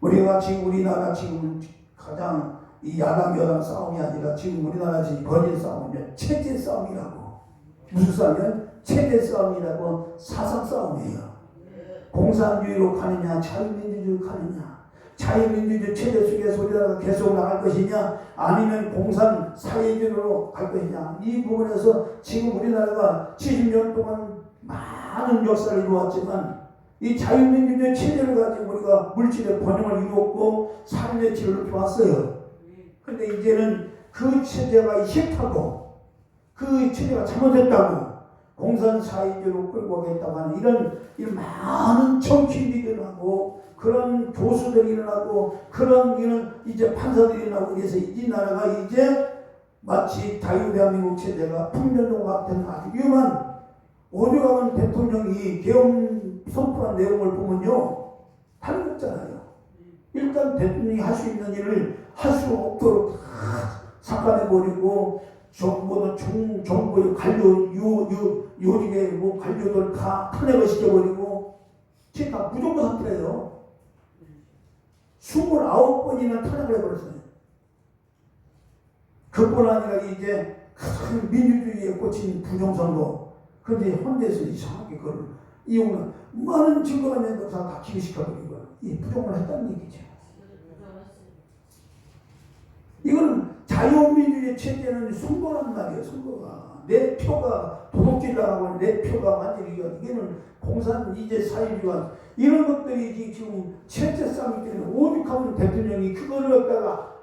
우리가 지금 우리나라 지금 가장 이 야당 여당 싸움이 아니라 지금 우리나라 지금 번인 싸움이면 체제 싸움이라고. 무슨 싸움이야? 체제 싸움이라고. 사상 싸움이에요. 공산주의로 가느냐 자유민주주의로 가느냐. 자유민주주의 체제 속에서 우리나라가 계속 나갈 것이냐 아니면 공산 사회주의로 갈 것이냐. 이 부분에서 지금 우리나라가 70년 동안 많은 역사를 이루었지만 이 자유민주주의 체제를 가지고 우리가 물질의 번영을 이루었고 삶의 질을 높여왔어요. 그런데 이제는 그 체제가 싫다고, 그 체제가 잘못됐다고 공산사회주의로 끌고 가겠다고 하는 이런 많은 정치인들이 일어나고 그런 교수들이 일어나고 이런 이제 판사들이 일어나고 그래서 이 나라가 이제 마치 자유대한민국 체제가 풍년종 같은 아주 위험한 오죽하면 대통령이 계엄 선포한 내용을 보면요 다른 거 없잖아요. 일단 대통령이 할 수 있는 일을 할 수 없도록 다 삭감해버리고 정부의 관료 요직의 관료들 다 탄핵을 시켜버리고 지금 다 무조건 상태예요. 29번이나 탄핵을 해버렸어요. 그뿐 아니라 이제 큰 민주주의에 꽂힌 부정선거. 그런데 헌재에서 이상하게 그걸 이용을 많은 증거가 있는 다 기시켜버린 거야. 이 부정을 했다는 얘기죠. 이거는 자유민주주의 체제는 선거란 말이에요. 선거가 내 표가 도둑질하고 내 표가 완전히 이게는 공산 이제 사회주의가 이런 것들이 지금 체제 싸움이기 때문에 오죽하면 대통령이 그거를 갖다가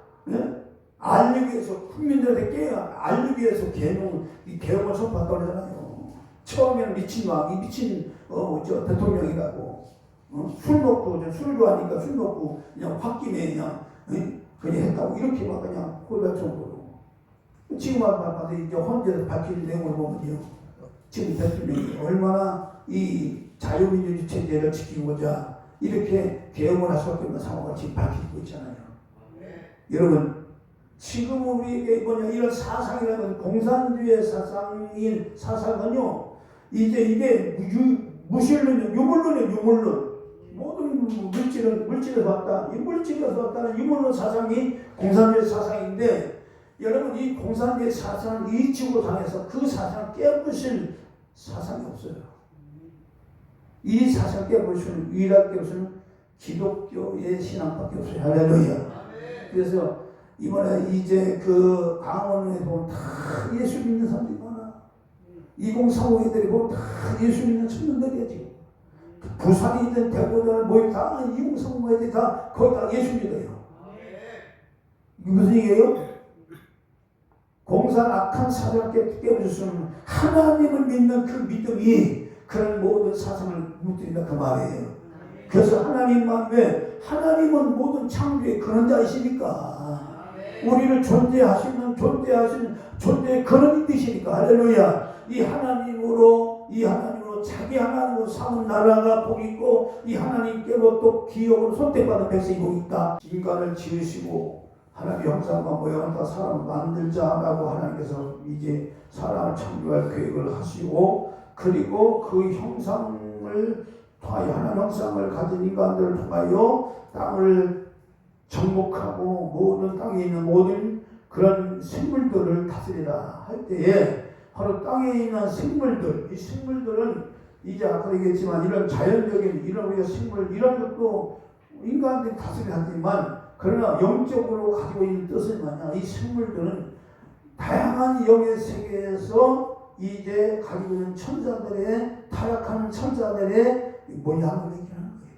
알리기 위해서 국민들한테 알리기 위해서 계엄을 선포한다고 그러잖아요. 처음에는 미친 대통령이라고 술 먹고 술을 좋아하니까 술 먹고 그냥 홧김에 그냥 했다고 이렇게 막 그냥 호의할 정도로 지금 와서 이제 헌재에서 밝힌 내용을 보면요 지금 대통령이 얼마나 이 자유민주주의 체제를 지키고자 이렇게 계엄을 할 수밖에 없는 상황을 지금 밝히고 있잖아요. 여러분 지금 우리에게 이런 사상이라는 공산주의 사상은요 이제 이게 무신론이요 유물론 모든 물질에서 왔다. 이 물질에서 왔다는 유물론 사상이 공산주의 사상인데 여러분 이 공산주의 사상을 이치고 당해서 그 사상을 깨부실 사상이 없어요. 이 사상을 깨부실 유일하게 깨부실은 기독교의 신앙밖에 없어요. 할렐루야. 그래서 이번에 이제 그 강원에 보면 다 예수 믿는 사람들이 많아. 2035 애들이 보면 다 예수 믿는 청년들이야 지금. 부산이든 대구든 모임 다 2035 애들이 다 거의 다 예수 믿어요. 이게 무슨 얘기예요? 공산 악한 사상을 깨부실 수 있는 하나님을 믿는 그 믿음이 그런 모든 사상을 무너뜨린다 그 말이에요. 그래서 하나님은 모든 창조의 근원자이시니까 우리를 존재하시는 존재의 근원이 되시니까 할렐루야. 이 하나님으로 자기 하나님으로 삼은 나라가 복 있고 이 하나님께로 또 기업으로 선택받은 백성이 복 있다. 인간을 지으시고 하나님의 형상과 모양을 따라 사람을 만들자라고 하나님께서 이제 사람을 창조할 계획을 하시고 그리고 그 형상을 통하여 하나님 형상을 가진 인간들을 통하여 땅을 정복하고 모든 땅에 있는 모든 그런 생물들을 다스리라 할 때에 바로 땅에 있는 생물들, 이 생물들은 이제 아까 얘기했지만 이런 자연적인 이런 우리가 생물 이런 것도 인간들이 다스리지만 그러나 영적으로 가지고 있는 뜻은 뭐냐? 이 생물들은 다양한 영의 세계에서 이제 가지고 있는 천사들의 타락하는 천사들의 모양을 얘기하는 거예요.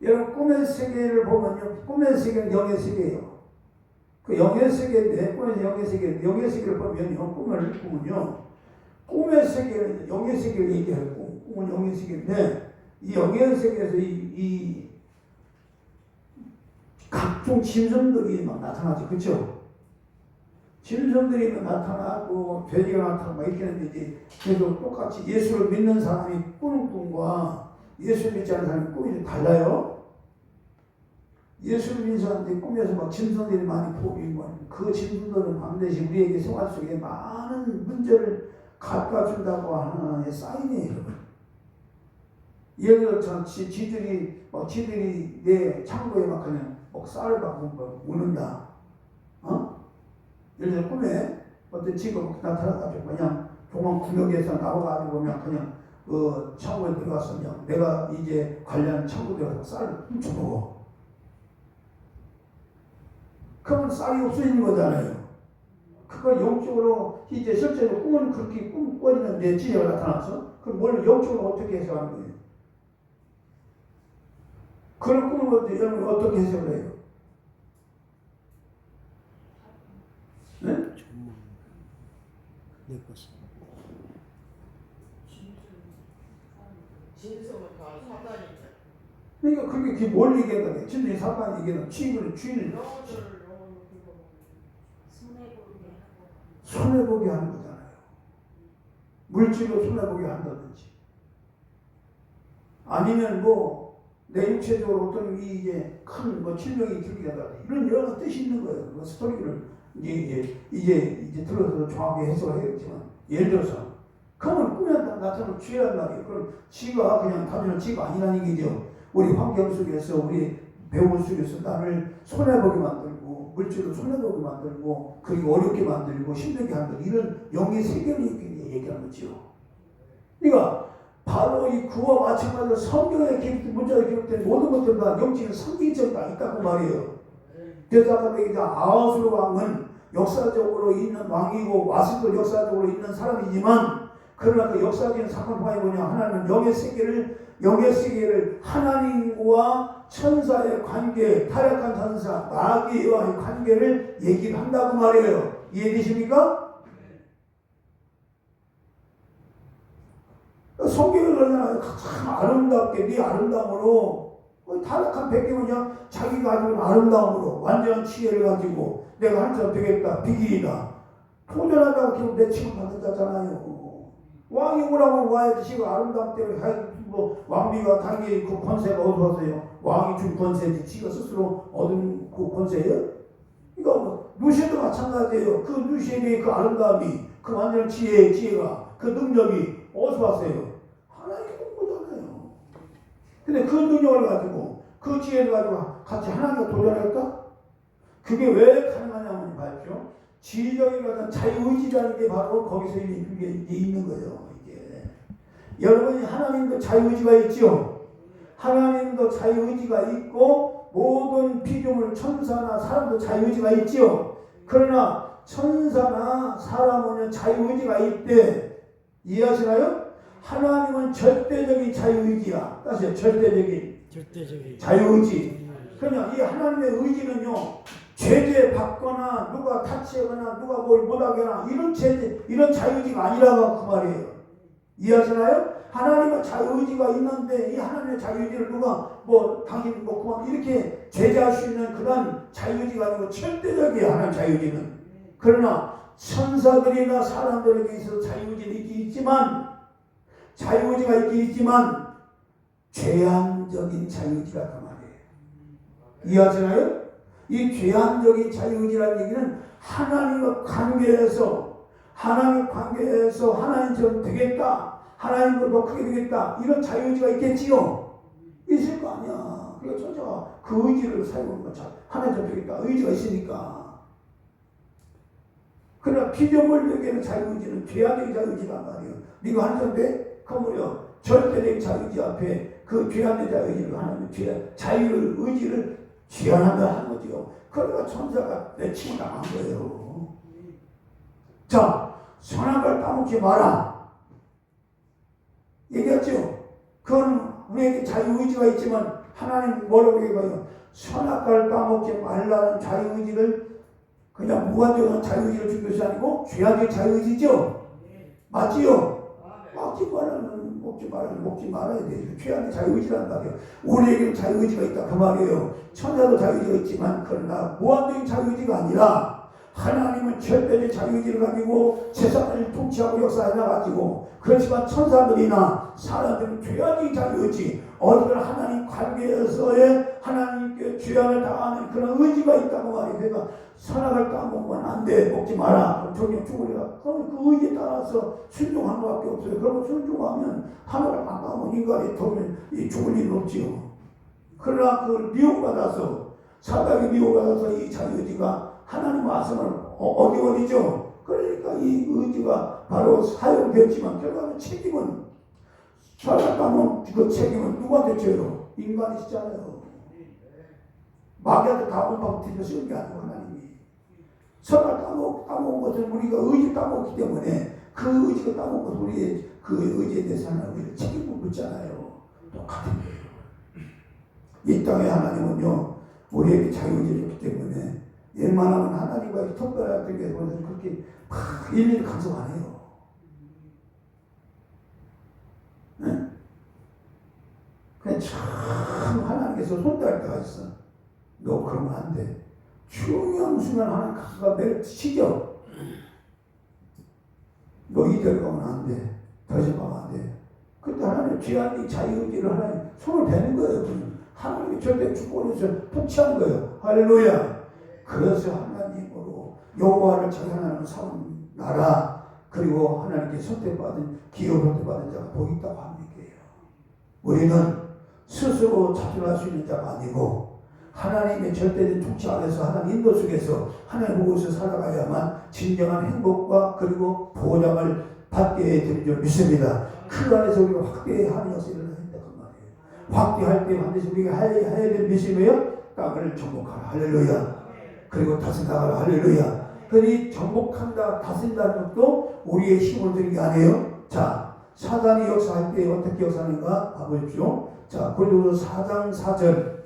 여러분 꿈의 세계를 보면요, 꿈의 세계는 영의 세계예요. 그 영의 세계인데 꿈의 영의 세계, 영의 세계를 보면요, 꿈을 꾸면요, 꿈의 세계는 영의 세계를 얘기하고 꿈은 영의 세계인데 이 영의 세계에서 이 각종 짐승들이 막 나타나죠, 그렇죠? 짐승들이 나타나고 돼지가 나타나고 막 이렇게 하는데 이제 그래도 똑같이 예수를 믿는 사람이 꾸는 꿈과 예수를 믿지 않는 사람이 꿈이 좀 달라요. 예수를 믿는 사람들이 꿈에서 막 짐승들이 많이 보이고 그 짐승들은 반드시 우리에게 생활 속에 많은 문제를 갖다 준다고 하는 하나의 사인이에요. 예를 들어 지들이 내 창고에 막 그냥 쌀을 막 우는다. 예를 들어 꿈에 어떤 지금 나타나가지고 그냥 종합 구역에서 나와가지고 그냥 그 창고에 들어가서 그냥 내가 이제 관련 창고 들어가서 쌀을 훔쳐먹어. 그러면 쌀이 없어지는 거잖아요. 그걸 영적으로 이제 실제로 꿈은 그렇게 꿈꿔리는데 지혜가 나타나서 그럼 뭘 영적으로 어떻게 해석하는 거예요? 그런 꿈을 여러분 어떻게 해석을 해요? 네? 진성은 다 사단이죠. 그러니까 그게 뭘 얘기한다? 진정이 사단이 얘기하는 주인을 손해보게 하는 거잖아요. 물질로 손해보게 한다든지 아니면 내 육체적으로 어떤 이제 큰 질병이 들게 한다든지 이런 여러 뜻이 있는 거예요. 그 스토리를 이제 들어서 정확히 해석을 해야겠지만 예를 들어서 그러면 꿈에 나타나는 쥐란 말이에요. 그럼 쥐가 그냥 단순한 쥐가 아니라는 얘기죠. 우리 환경 속에서 우리 배움 속에서 나를 손해보게 만들고 물질로 손해보게 만들고 그리고 어렵게 만들고 힘들게 한다. 이런 영의 세계를 얘기하는 거죠. 그러니까 바로 이 그와 마찬가지로 성경에 문자에 기록된 모든 것들 다 영적인 상징성이 다 있다고 말이에요. 그래서 아까 얘기한 아하수르 왕은 역사적으로 있는 왕이고 와스도 역사적으로 있는 사람이지만 그러나 그 역사적인 사건이 뭐냐? 하나님은 영의 세계를 하나님과 천사의 관계, 타락한 천사, 마귀와의 관계를 얘기를 한다고 말이에요. 이해되십니까? 성경을 그러잖아요. 참 아름답게 네 아름다움으로 타락한 백개는요 자기가 가지고 아름다움으로 완전한 지혜를 가지고 내가 한 사람 되겠다 비길이다 도전한다고 결국 내 취급 받는다잖아요. 왕이 오라고 와야지. 지금 아름다움 때문에 왕비가 당연히 그 권세가 어디서 왔어요? 왕이 준 권세지 지가 스스로 얻은 그 권세예요? 그러니까 루시도 마찬가지예요. 그 루시의 그 아름다움이 그 완전한 지혜가 그 능력이 어디서 왔어요? 하나님이 준 거잖아요. 근데 그 능력을 가지고 그 지혜를 가지고 같이 하나님과 도전할까? 그게 왜 가능하냐면 봐요. 지혜적인 어떤 자유의지라는 게 바로 거기서 있는 거예요. 이게 여러분이 하나님도 자유의지가 있죠. 하나님도 자유의지가 있고 모든 피조물 천사나 사람도 자유의지가 있죠. 그러나 천사나 사람은 자유의지가 있대. 이해하시나요? 하나님은 절대적인 자유의지야. 따세요. 절대적인 자유의지. 그러나 이 하나님의 의지는요, 제재 받거나 누가 타치하거나 누가 뭘 못하거나 이런 자유의지가 아니라고 그 말이에요. 이해하시나요? 하나님은 자유의지가 있는데 이 하나님의 자유의지를 누가 당신 그만 이렇게 제재할 수 있는 그런 자유의지가 아니고 절대적이에요. 하나님 자유의지는. 그러나 천사들이나 사람들에게 있어서 자유의지는 자유의지가 있지만 제한적인 자유의지가 그 말이에요. 이해하시나요? 이 제한적인 자유의지라는 얘기는 하나님과 관계에서 하나님처럼 되겠다, 하나님보다 더 크게 되겠다, 이런 자유의지가 있겠지요. 있을 거 아니야. 그러니까 천사가 그 의지를 사용하는 거죠. 하나님처럼 되겠다 의지가 있으니까. 그러나 피조물에게는 자유의지는 죄악의 자유의지란 말이에요. 네가 하는데 그 뭐요? 절대적인 자유의지 앞에 그 죄악의 자유의지를 하는 자유를 의지를 제한하며 한 거죠. 그러니까 천사가 내치고 당한 거예요. 자, 선한 걸 따먹지 마라. 얘기했죠? 그건 우리에게 자유의지가 있지만 하나님 뭐라고 얘기해요? 선악과를 따먹지 말라는 자유의지를 그냥 무한적인 자유의지를 준 것이 아니고 죄악의 자유의지죠? 맞지요? 먹지 말아야 돼. 죄악의 자유의지란 말이에요. 우리에게는 자유의지가 있다 그 말이에요. 천사도 자유의지가 있지만 그러나 무한적인 자유의지가 아니라 하나님은 절대적인 자유의지를 가지고 세상을 통치하고 역사해 나가지고 그렇지만 천사들이나 사람들은 죄악의 자유의지 어디를 하나님 관계에서의 하나님께 죄악을 당하는 그런 의지가 있다고 말이에요. 그러니까 선악을 따먹으면 안 돼. 먹지 마라. 정녕 죽으리라. 그럼 그 의지에 따라서 순종하는 것밖에 없어요. 그러면 순종하면 하나를 안 따먹으면 인간이 도면 죽을 일은 없지요. 그러나 그걸 미혹받아서 사단이 미혹받아서 이 자유의지가 하나님 말씀을 어기버리죠. 그러니까 이 의지가 바로 사용되었지만 결과는 책임은 살았다면 그 책임은 누구한테 져요? 인간이시잖아요. 마귀한테 다 온파고 뒤져쓰는 게 아니고 하나님이. 선을 따먹은 것은 우리가 의지 따먹기 때문에 그 의지가 따먹은 것은 우리의 그 의지에 대해서 하나님을 책임을 묻잖아요. 똑같은 거예요. 이 땅에 하나님은요 우리에게 자유의지를 줬기 때문에 웬만하면 하나님과의 특별한 관계에 보면 그렇게 막 일일이 간섭 안 해요. 네? 그냥 참 하나님께서 손대할 때가 있어. 너 그러면 안 돼. 중요한 순간 하나님 가서 내를 치죠. 너 이대로 가면 안 돼. 더 이상 가면 안 돼. 그때 하나님 죄악의 자유의지를 하나님 손을 대는 거예요. 하나님이 절대 주권에서 통치하는 거예요. 할렐루야. 그래서 하나님으로 여호와를 자기 하나님을 삼은 나라 그리고 하나님께 선택받은 기업을 선택받은 자가 복이 있다고 하는 얘기예요. 우리는 스스로 자존할 수 있는 자가 아니고 하나님의 절대적인 통치 아래서 하나님 인도 속에서 하나님 보고서 살아가야만 진정한 행복과 그리고 보장을 받게 되는 줄 믿습니다. 그 안에서 우리가 확대하는 것을 일어나야 된다 그 말이에요. 확대할 때 반드시 우리가 해야 될 미션이에요. 땅을 정복하라. 할렐루야. 그리고 다스리라. 할렐루야. 이 정복한다, 다스린다는 것도 우리의 힘을 드는 게 아니에요. 자, 사단이 역사할 때 어떻게 역사하는가 봐보십시오. 자, 고린도서 4장 4절.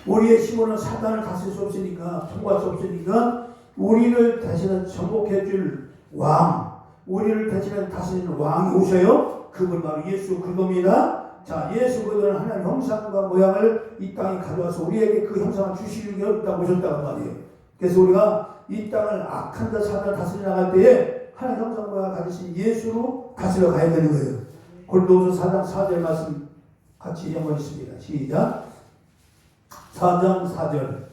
우리의 힘으로는 사단을 다스릴 수 없으니까, 통과할 수 없으니까, 우리를 대신해 정복해 줄 왕, 우리를 대신해 다스리는 왕이 오셔요. 그분 바로 예수 그리스도입니다. 자, 예수 그리스도는 하나님 형상과 모양을 이 땅에 가져와서 우리에게 그 형상을 주시기 어렵다고 오셨다고 말이에요. 그래서 우리가 이 땅을 악한 자 사단을 다스려 나갈 때에 하나님 형상 모양을 가지신 예수로 다스려 가야 되는 거예요. 고린도서 4장 4절 말씀 같이 영어했습니다. 시작. 4장 4절.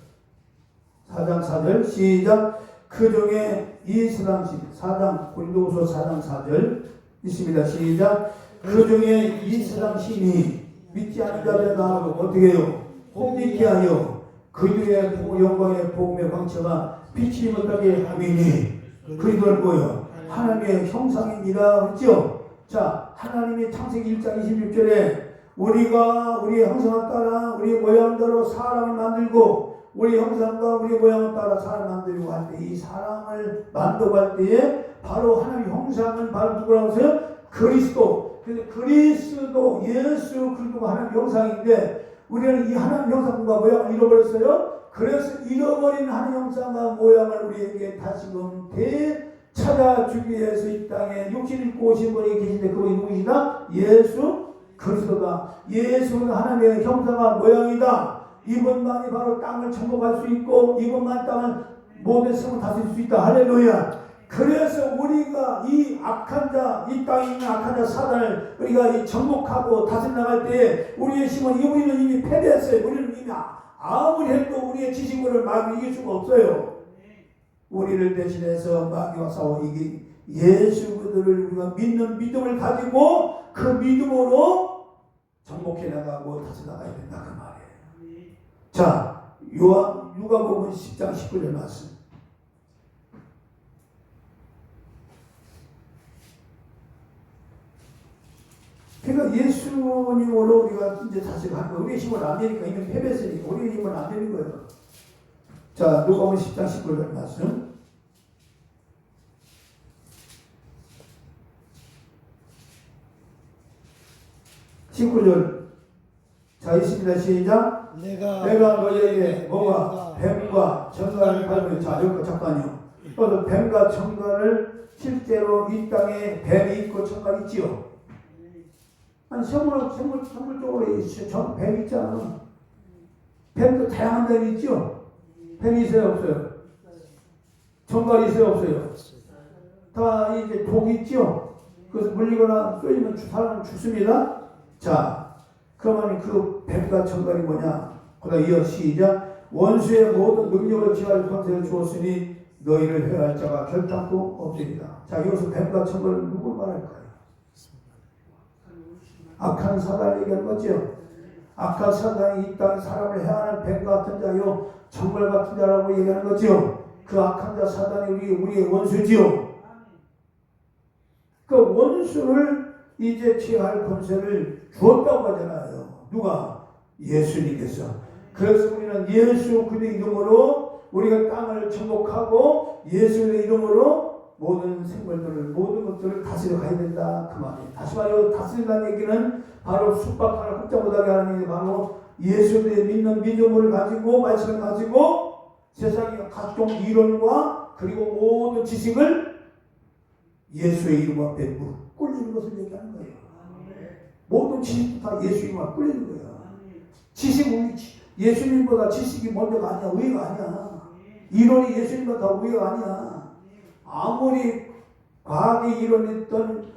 4장 4절 시작. 그 중에 이스라엘 4장 고린도서 4장 4절 있습니다. 시작. 그 중에 이스라엘 신이 믿지 않는 자들의 나라로 어떻게 해요? 홍익게 하여 그들의 영광의 복음의 광채가 비치지 못하게 하미니 그들은 뭐예요? 하나님의 형상이니라 그랬죠? 자, 하나님의 창세기 1장 26절에 우리가 우리의 형상을 따라 우리의 모양대로 사람을 만들고 우리의 형상과 우리의 모양을 따라 사람을 만들고 할 때 이 사람을 만들고 할 때에 바로 하나님의 형상은 바로 누구라고 하세요? 그리스도. 근데 그리스도 예수 그리스도가 하나님 형상인데 우리는 이 하나님 형상과 모양을 잃어버렸어요. 그래서 잃어버린 하나님 형상과 모양을 우리에게 다시금 되찾아주기 위해서 이 땅에 육신을 입고 오신 분이 계신데 그분이 누구시다? 예수 그리스도다. 예수는 하나님의 형상과 모양이다. 이분만이 바로 땅을 정복할 수 있고 이분만 땅을 모든 세상을 다스릴 수 있다. 할렐루야. 그래서 우리가 이 악한 자, 이 땅에 있는 악한 자 사단을 우리가 정복하고 다스려 나갈 때에 우리의 힘은 우리는 이미 패배했어요. 우리는 이미 아무리 해도 우리의 지식으로 마귀를 이길 수가 없어요. 우리를 대신해서 마귀와 싸워 이긴 예수 그들을 우리가 믿는 믿음을 가지고 그 믿음으로 정복해 나가고 다스려 나가야 된다 그 말이에요. 자, 누가복음 10장 19절 말씀. 그러니까 예수님으로 우리가 이제 다시 가는 거예요. 우리 힘을 안 되니까 이미 패배했으니까 우리 힘은 안 되는 거예요. 자, 누가복음 10장 19절 말씀. 자, 있습니다. 시작. 내가 너희에게 뭐가 뱀과 청갈을 가르쳐. 자, 여기 잠깐요. 또 뱀과 청갈을 실제로 이 땅에 뱀이 있고 청갈이 있지요. 아니 생물적으로 뱀 있잖아. 뱀도 다양한 뱀이 있죠. 뱀이 있어요, 없어요? 청갈이 있어요, 없어요? 다 이제 독이 있죠. 그래서 물리거나 쏘이면 사람은 죽습니다. 자, 그러면 그 뱀과 청갈이 뭐냐? 그다음 이어 시작. 원수의 모든 능력을 취할 권세를 주었으니 너희를 해할 자가 결단코 없으리라. 자, 여기서 뱀과 청갈은 누구를 말할까요? 악한 사단을 얘기하는 거죠. 악한 사단이 이 땅 사람을 해하는 뱀 같은 자요, 청갈 같은 자라고 얘기하는 거죠. 그 악한 자 사단이 우리의 원수지요. 그 원수를 이제 취할 권세를 주었다고 하잖아요. 누가? 예수님께서. 그래서 우리는 예수 그의 이름으로 우리가 땅을 정복하고 예수의 이름으로 모든 생물들을 모든 것들을 다스려 가야 된다 그 말이에요. 다시 말해 다스린다는 얘기는 바로 숙박하는 꼼짝 못하게 하는 게 바로 예수를 믿는 믿음을 가지고 말씀을 가지고 세상의 각종 이론과 그리고 모든 지식을 예수의 이름 앞에 꿇리는 것을 얘기하는 거예요. 모든 지식도 다 예수 이름 앞에 꿇리는 거예요. 지식은 예수님보다 지식이 먼저가 아니야. 의가 아니야. 이론이 예수님보다 더 의가 아니야. 아무리 과학이 이론했던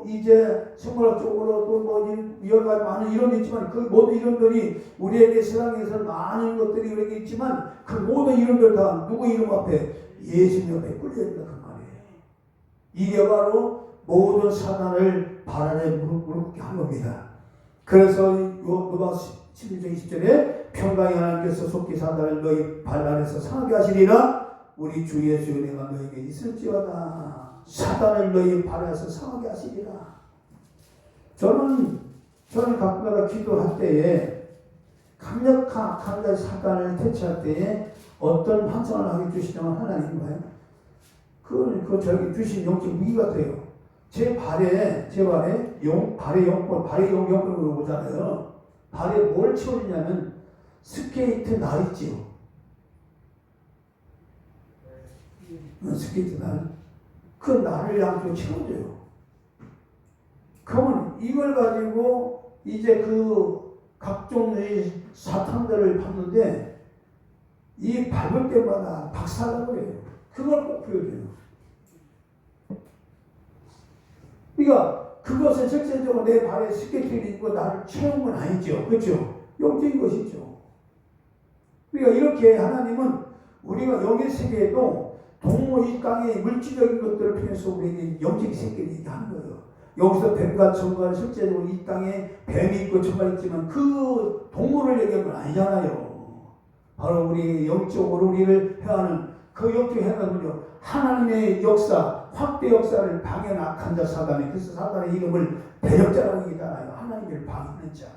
이제 생물학적으로 또 여러 가지 많은 이론이 있지만 그 모든 이론들이 우리에게 세상에서 많은 것들이 우리에게 있지만 그 모든 이론들 다 누구 이름 앞에? 예수님 앞에 꿀려야 된다 그 말이에요. 이게 바로 모든 사단을 발 아래 무릎 꿇게 한 겁니다. 그래서 누가 11장 20절에 평강의 하나님께서 속히 사단을 너희 발 아래서 상하게 하시리라. 우리 주 예수 은혜가 너에게 있을지어다. 사단을 너희 발에서 상하게 하시리라. 저는 가끔가다 기도할 때에 강력한 사단을 태치할 때에 어떤 환상을 하게 주시냐면 하나님과요. 그건 저에게 주신 영적 무기 같아요. 제 발에 발의 용권으로 오잖아요. 발에 뭘 채워주냐면 스케이트 날 있지요. 스케이트 날. 그 날을 양쪽에 채워줘요. 그러면 이걸 가지고 이제 그 각종의 사탕들을 봤는데 이 밟을 때마다 박살나고 그래요. 그걸 꼭 보여줘요. 그러니까 그것은 실제적으로 내 발에 스케이트를 입고 나를 채운 건 아니죠. 그렇죠? 영적인 것이죠. 그러니까 이렇게 하나님은 우리가 영의 세계에도 동물 이 땅의 물질적인 것들을 통해서 우리에게 영적인 세계를 얘기하는 거예요. 여기서 뱀과 청갈 실제적으로 이 땅에 뱀이 있고 청갈이 있지만 그 동물을 얘기하는 건 아니잖아요. 바로 우리 영적으로 우리를 해하는 그 영적인 해하는군요. 하나님의 역사, 확대 역사를 방해한 악한 자 사단이 그래서 사단의 이름을 대적자라고 얘기하잖아요. 하나님을 방해하는 자.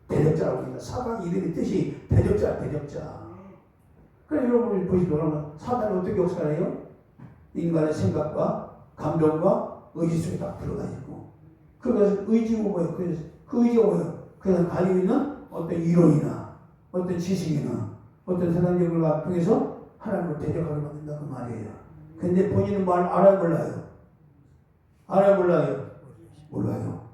대적자라고 합니다. 사단 이름의 뜻이 대적자. 그래 여러분이 보시면 사단이 어떻게 역사해요? 인간의 생각과 감정과 의지 속에 딱 들어가 있고 그것은 의지가 뭐예요? 그 의지가 뭐예요? 그냥 가지고 있는 어떤 이론이나 어떤 지식이나 어떤 세상적인 걸 통해서 하나님을 대적하게 만든다 그 말이에요. 근데 본인은 말 알아요 몰라요? 몰라요.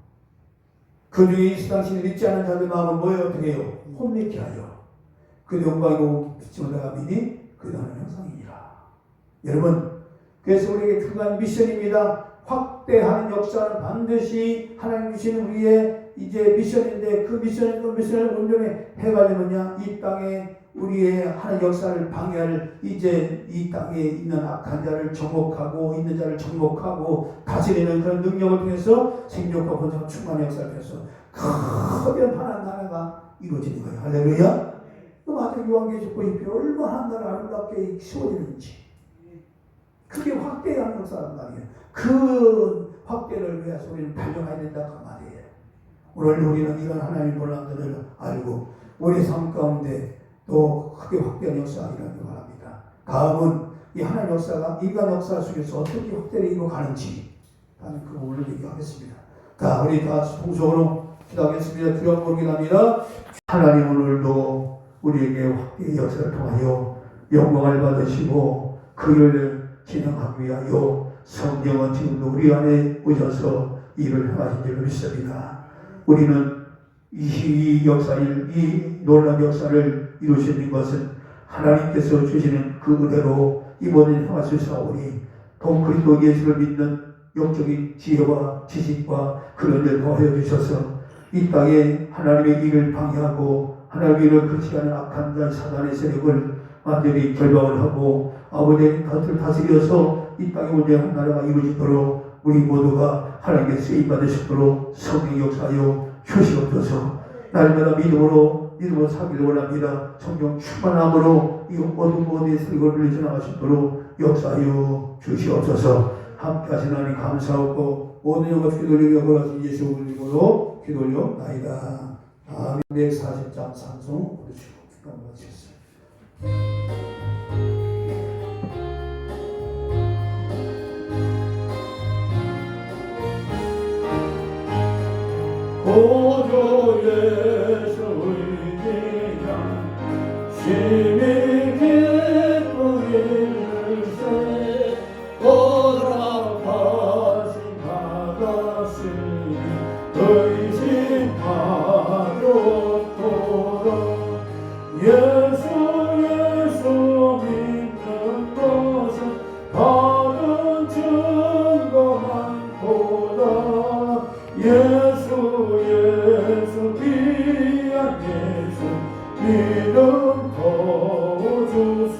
그 중에 이 당신이 믿지 않은 자들 마음은 뭐예요? 어떻게 해요? 혼미케 하죠. 그 영광이고 빛으로 믿니 그 다음에 형상이니라. 여러분 그래서 우리에게 중요한 미션입니다. 확대하는 역사는 반드시 하나님 주신 우리의 이제 미션인데 그 미션을 온전히 해가려면요 이 땅에 우리의 하는 역사를 방해할 이제 이 땅에 있는 악한 자를 정복하고 있는 자를 정복하고 다스리는 그런 능력을 통해서 생명과 번성과 충만의 역사를 통해서 크면 하나님 나라가 이루어지는 거예요. 할렐루야. 그 마지막 요한계시록 보십시오. 얼마나 나라 아름답게 세워지는지. 그게 확대하는 역사란 말이에요. 그 확대를 위해서 우리는 달려가야 된다 그 말이에요. 오늘 우리는 이런 하나님의 놀람들을 알고 우리 삶 가운데 또 크게 확대한 역사가 일어나기 바랍니다. 다음은 이 하나님의 역사가 인간 역사 속에서 어떻게 확대를 이루어 가는지 나는 그 부분을 얘기하겠습니다. 자, 우리 다 같이 통성으로 기도하겠습니다. 주여 모르겠습니다. 하나님 오늘도 우리에게 확대의 역사를 통하여 영광을 받으시고 그 일을 진행하기 위하여 성령은 지금도 우리 안에 오셔서 일을 행하신 줄 믿습니다. 우리는 이 역사를, 이 놀라운 역사를 이루시는 것은 하나님께서 주시는 그 은혜로 이번에 행하실 사오니 또 그리스도 예수를 믿는 영적인 지혜와 지식과 그런 일을 더하여 주셔서 이 땅에 하나님의 일을 방해하고 하나님의 일을 그렇지 않은 악한 자 사단의 세력을 완전히 결박을 하고 아버지의 곁을 다스려서 이 땅에 온전한 나라가 이루어지도록 우리 모두가 하나님께 쓰임받으시도록 성령 역사하여 주시옵소서. 날마다 믿음으로 살기를 원합니다. 성령 충만함으로 이 어둠 어디에 세력을 지나가시도록 역사하여 주시옵소서. 함께 하신 하나님 감사하고 모든 영광 기도를 걸어서 예수 그리스도로 기도 올려나이다. 아멘. 140장 찬송 부르시고 기도 마치겠습니다. 보조 예수의 귀한 심히 기쁜 일세 허락하신 바다시니 의심하였도다. 예수 믿는 것은 받은 증거 많도다. 예수 귀한 예수 믿음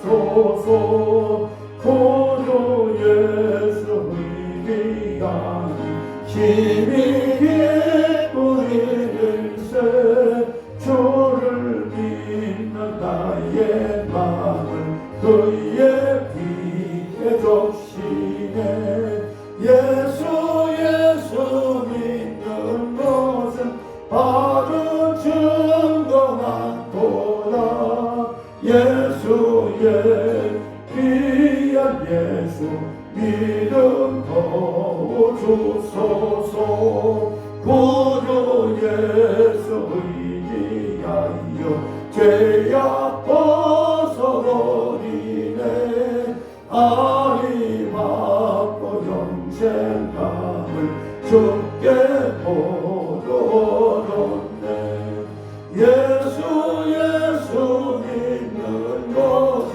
거주소서. 구주 예수 귀한 힘이 기쁜 일세 주를 믿는 나의 마음을 그의 피에 적시네. 예수 믿는 것은 받은 증거 많도다. 예수의 귀한 예수 믿음 거주소서. 구주 예수 의지하여 죄악 벗어버리네. 아리 받고 영생감을 주께 보여줬네. 예수 믿는 것은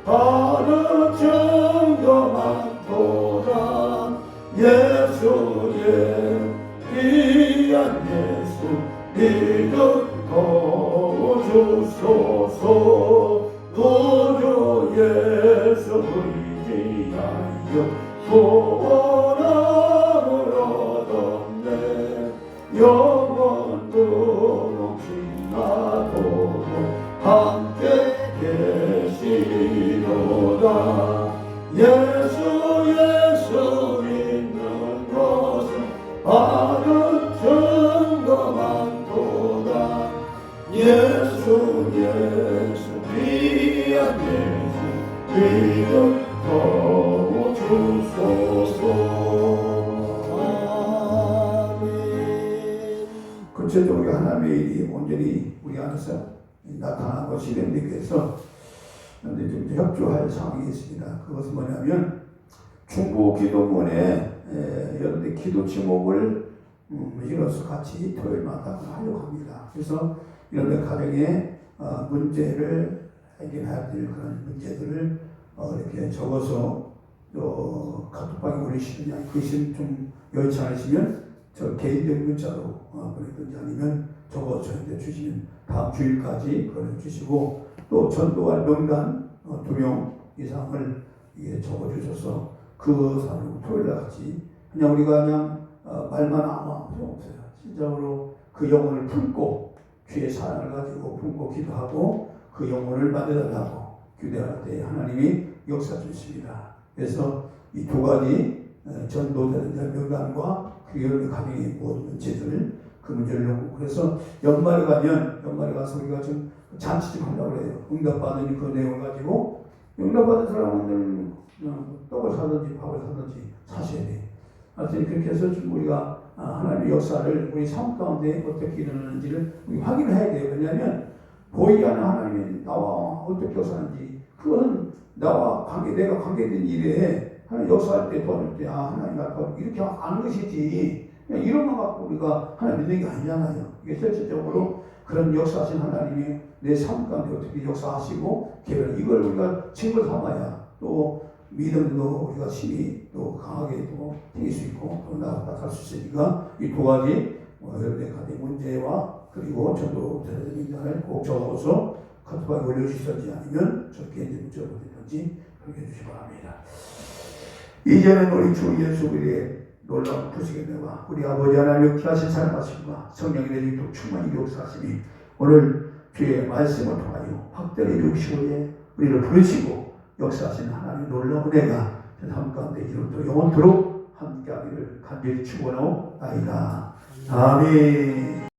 받은 증거 많도다. 예수의 귀한 예수 믿음 거주소서. 구주 예수 의지하여 소원함을 얻었네. 영원토록 지나도록 함께 계시도다. 예수 믿는 것은 받은 증거 많도다. 예수 귀한 예수 믿음 거주소서. 구체적으로 하나님의 일이 온전히 우리 안에서 나타나고 실현되기 위해서 좀 협조할 상황이 있습니다. 그것은 뭐냐면 중부 기도문에 여러분들 기도 제목을 이뤄서 같이 토요일마다 하려고 합니다. 그래서 여러분들 가정에 문제를 해결해야 될 그런 문제들을 이렇게 적어서 또 카톡방에 올리시느냐, 글씨 좀 여의치 않으시면 저 개인적인 문자로 보내든지 아니면 적어 저한테 주시면 다음 주일까지 보내주시고, 또 전도할 명단 2명 이상을 적어 주셔서 그 사람을 토요일날 같이 그냥 우리가 그냥 말만 아무 필요 없어요. 진짜로 그 영혼을 품고 주의 사랑을 가지고 품고 기도하고 그 영혼을 만들어달라고 기도할 때 하나님이 역사 주십니다. 그래서 이 두 가지 전도되는 자 명단과 그 여러분의 가정의 모든 문제들을 그 문제를 놓고 그래서 연말에 가서 우리가 좀 잔치 좀 하려고 그래요. 응답받으니 그 내용을 가지고 응답받은 사람은 떡을 사든지 밥을 사든지 사셔야 돼. 하여튼 그렇게 해서 좀 우리가 하나님의 역사를 우리 삶 가운데 어떻게 일어나는지를 우리 확인해야 돼요. 왜냐하면 보이지 않는 하나님이 나와 어떻게 역사하는지 그것은 나와 내가 관계된 일에 하나님 역사할 때 도와줄 때 하나님 아까 이렇게 아는 것이지 그냥 이런만 갖고 우리가 하나님 믿는 게 아니잖아요. 이게 실질적으로 그런 역사하신 하나님이 내 삶 가운데 어떻게 역사하시고 개별 이걸 우리가 증거 삼아야 또 믿음도 우리가 힘이 또 강하게 또 생길 수 있고 또 나아갈 수 있으니까 이 두 가지 여러분의 가정 문제와 그리고 저도 대단히 꼭 적어서 카톡방에 올려주시든지 아니면 저렇게 이제 문자로 보내든지 그렇게 해주시기 바랍니다. 이제는 우리 주 예수 그리스도의 놀라운 구속의 은혜와 우리 아버지 하나님 역사하신 사랑하심과 성령의 내리도 충만히 역사하시니 오늘 주의 말씀을 통하여 확대를 이루시고 우리를 부르시고 역사하신 하나님의 놀라운 은혜가 삶 가운데 이루어도 영원토록 함께하기를 간절히 축원하옵나이다. 아멘.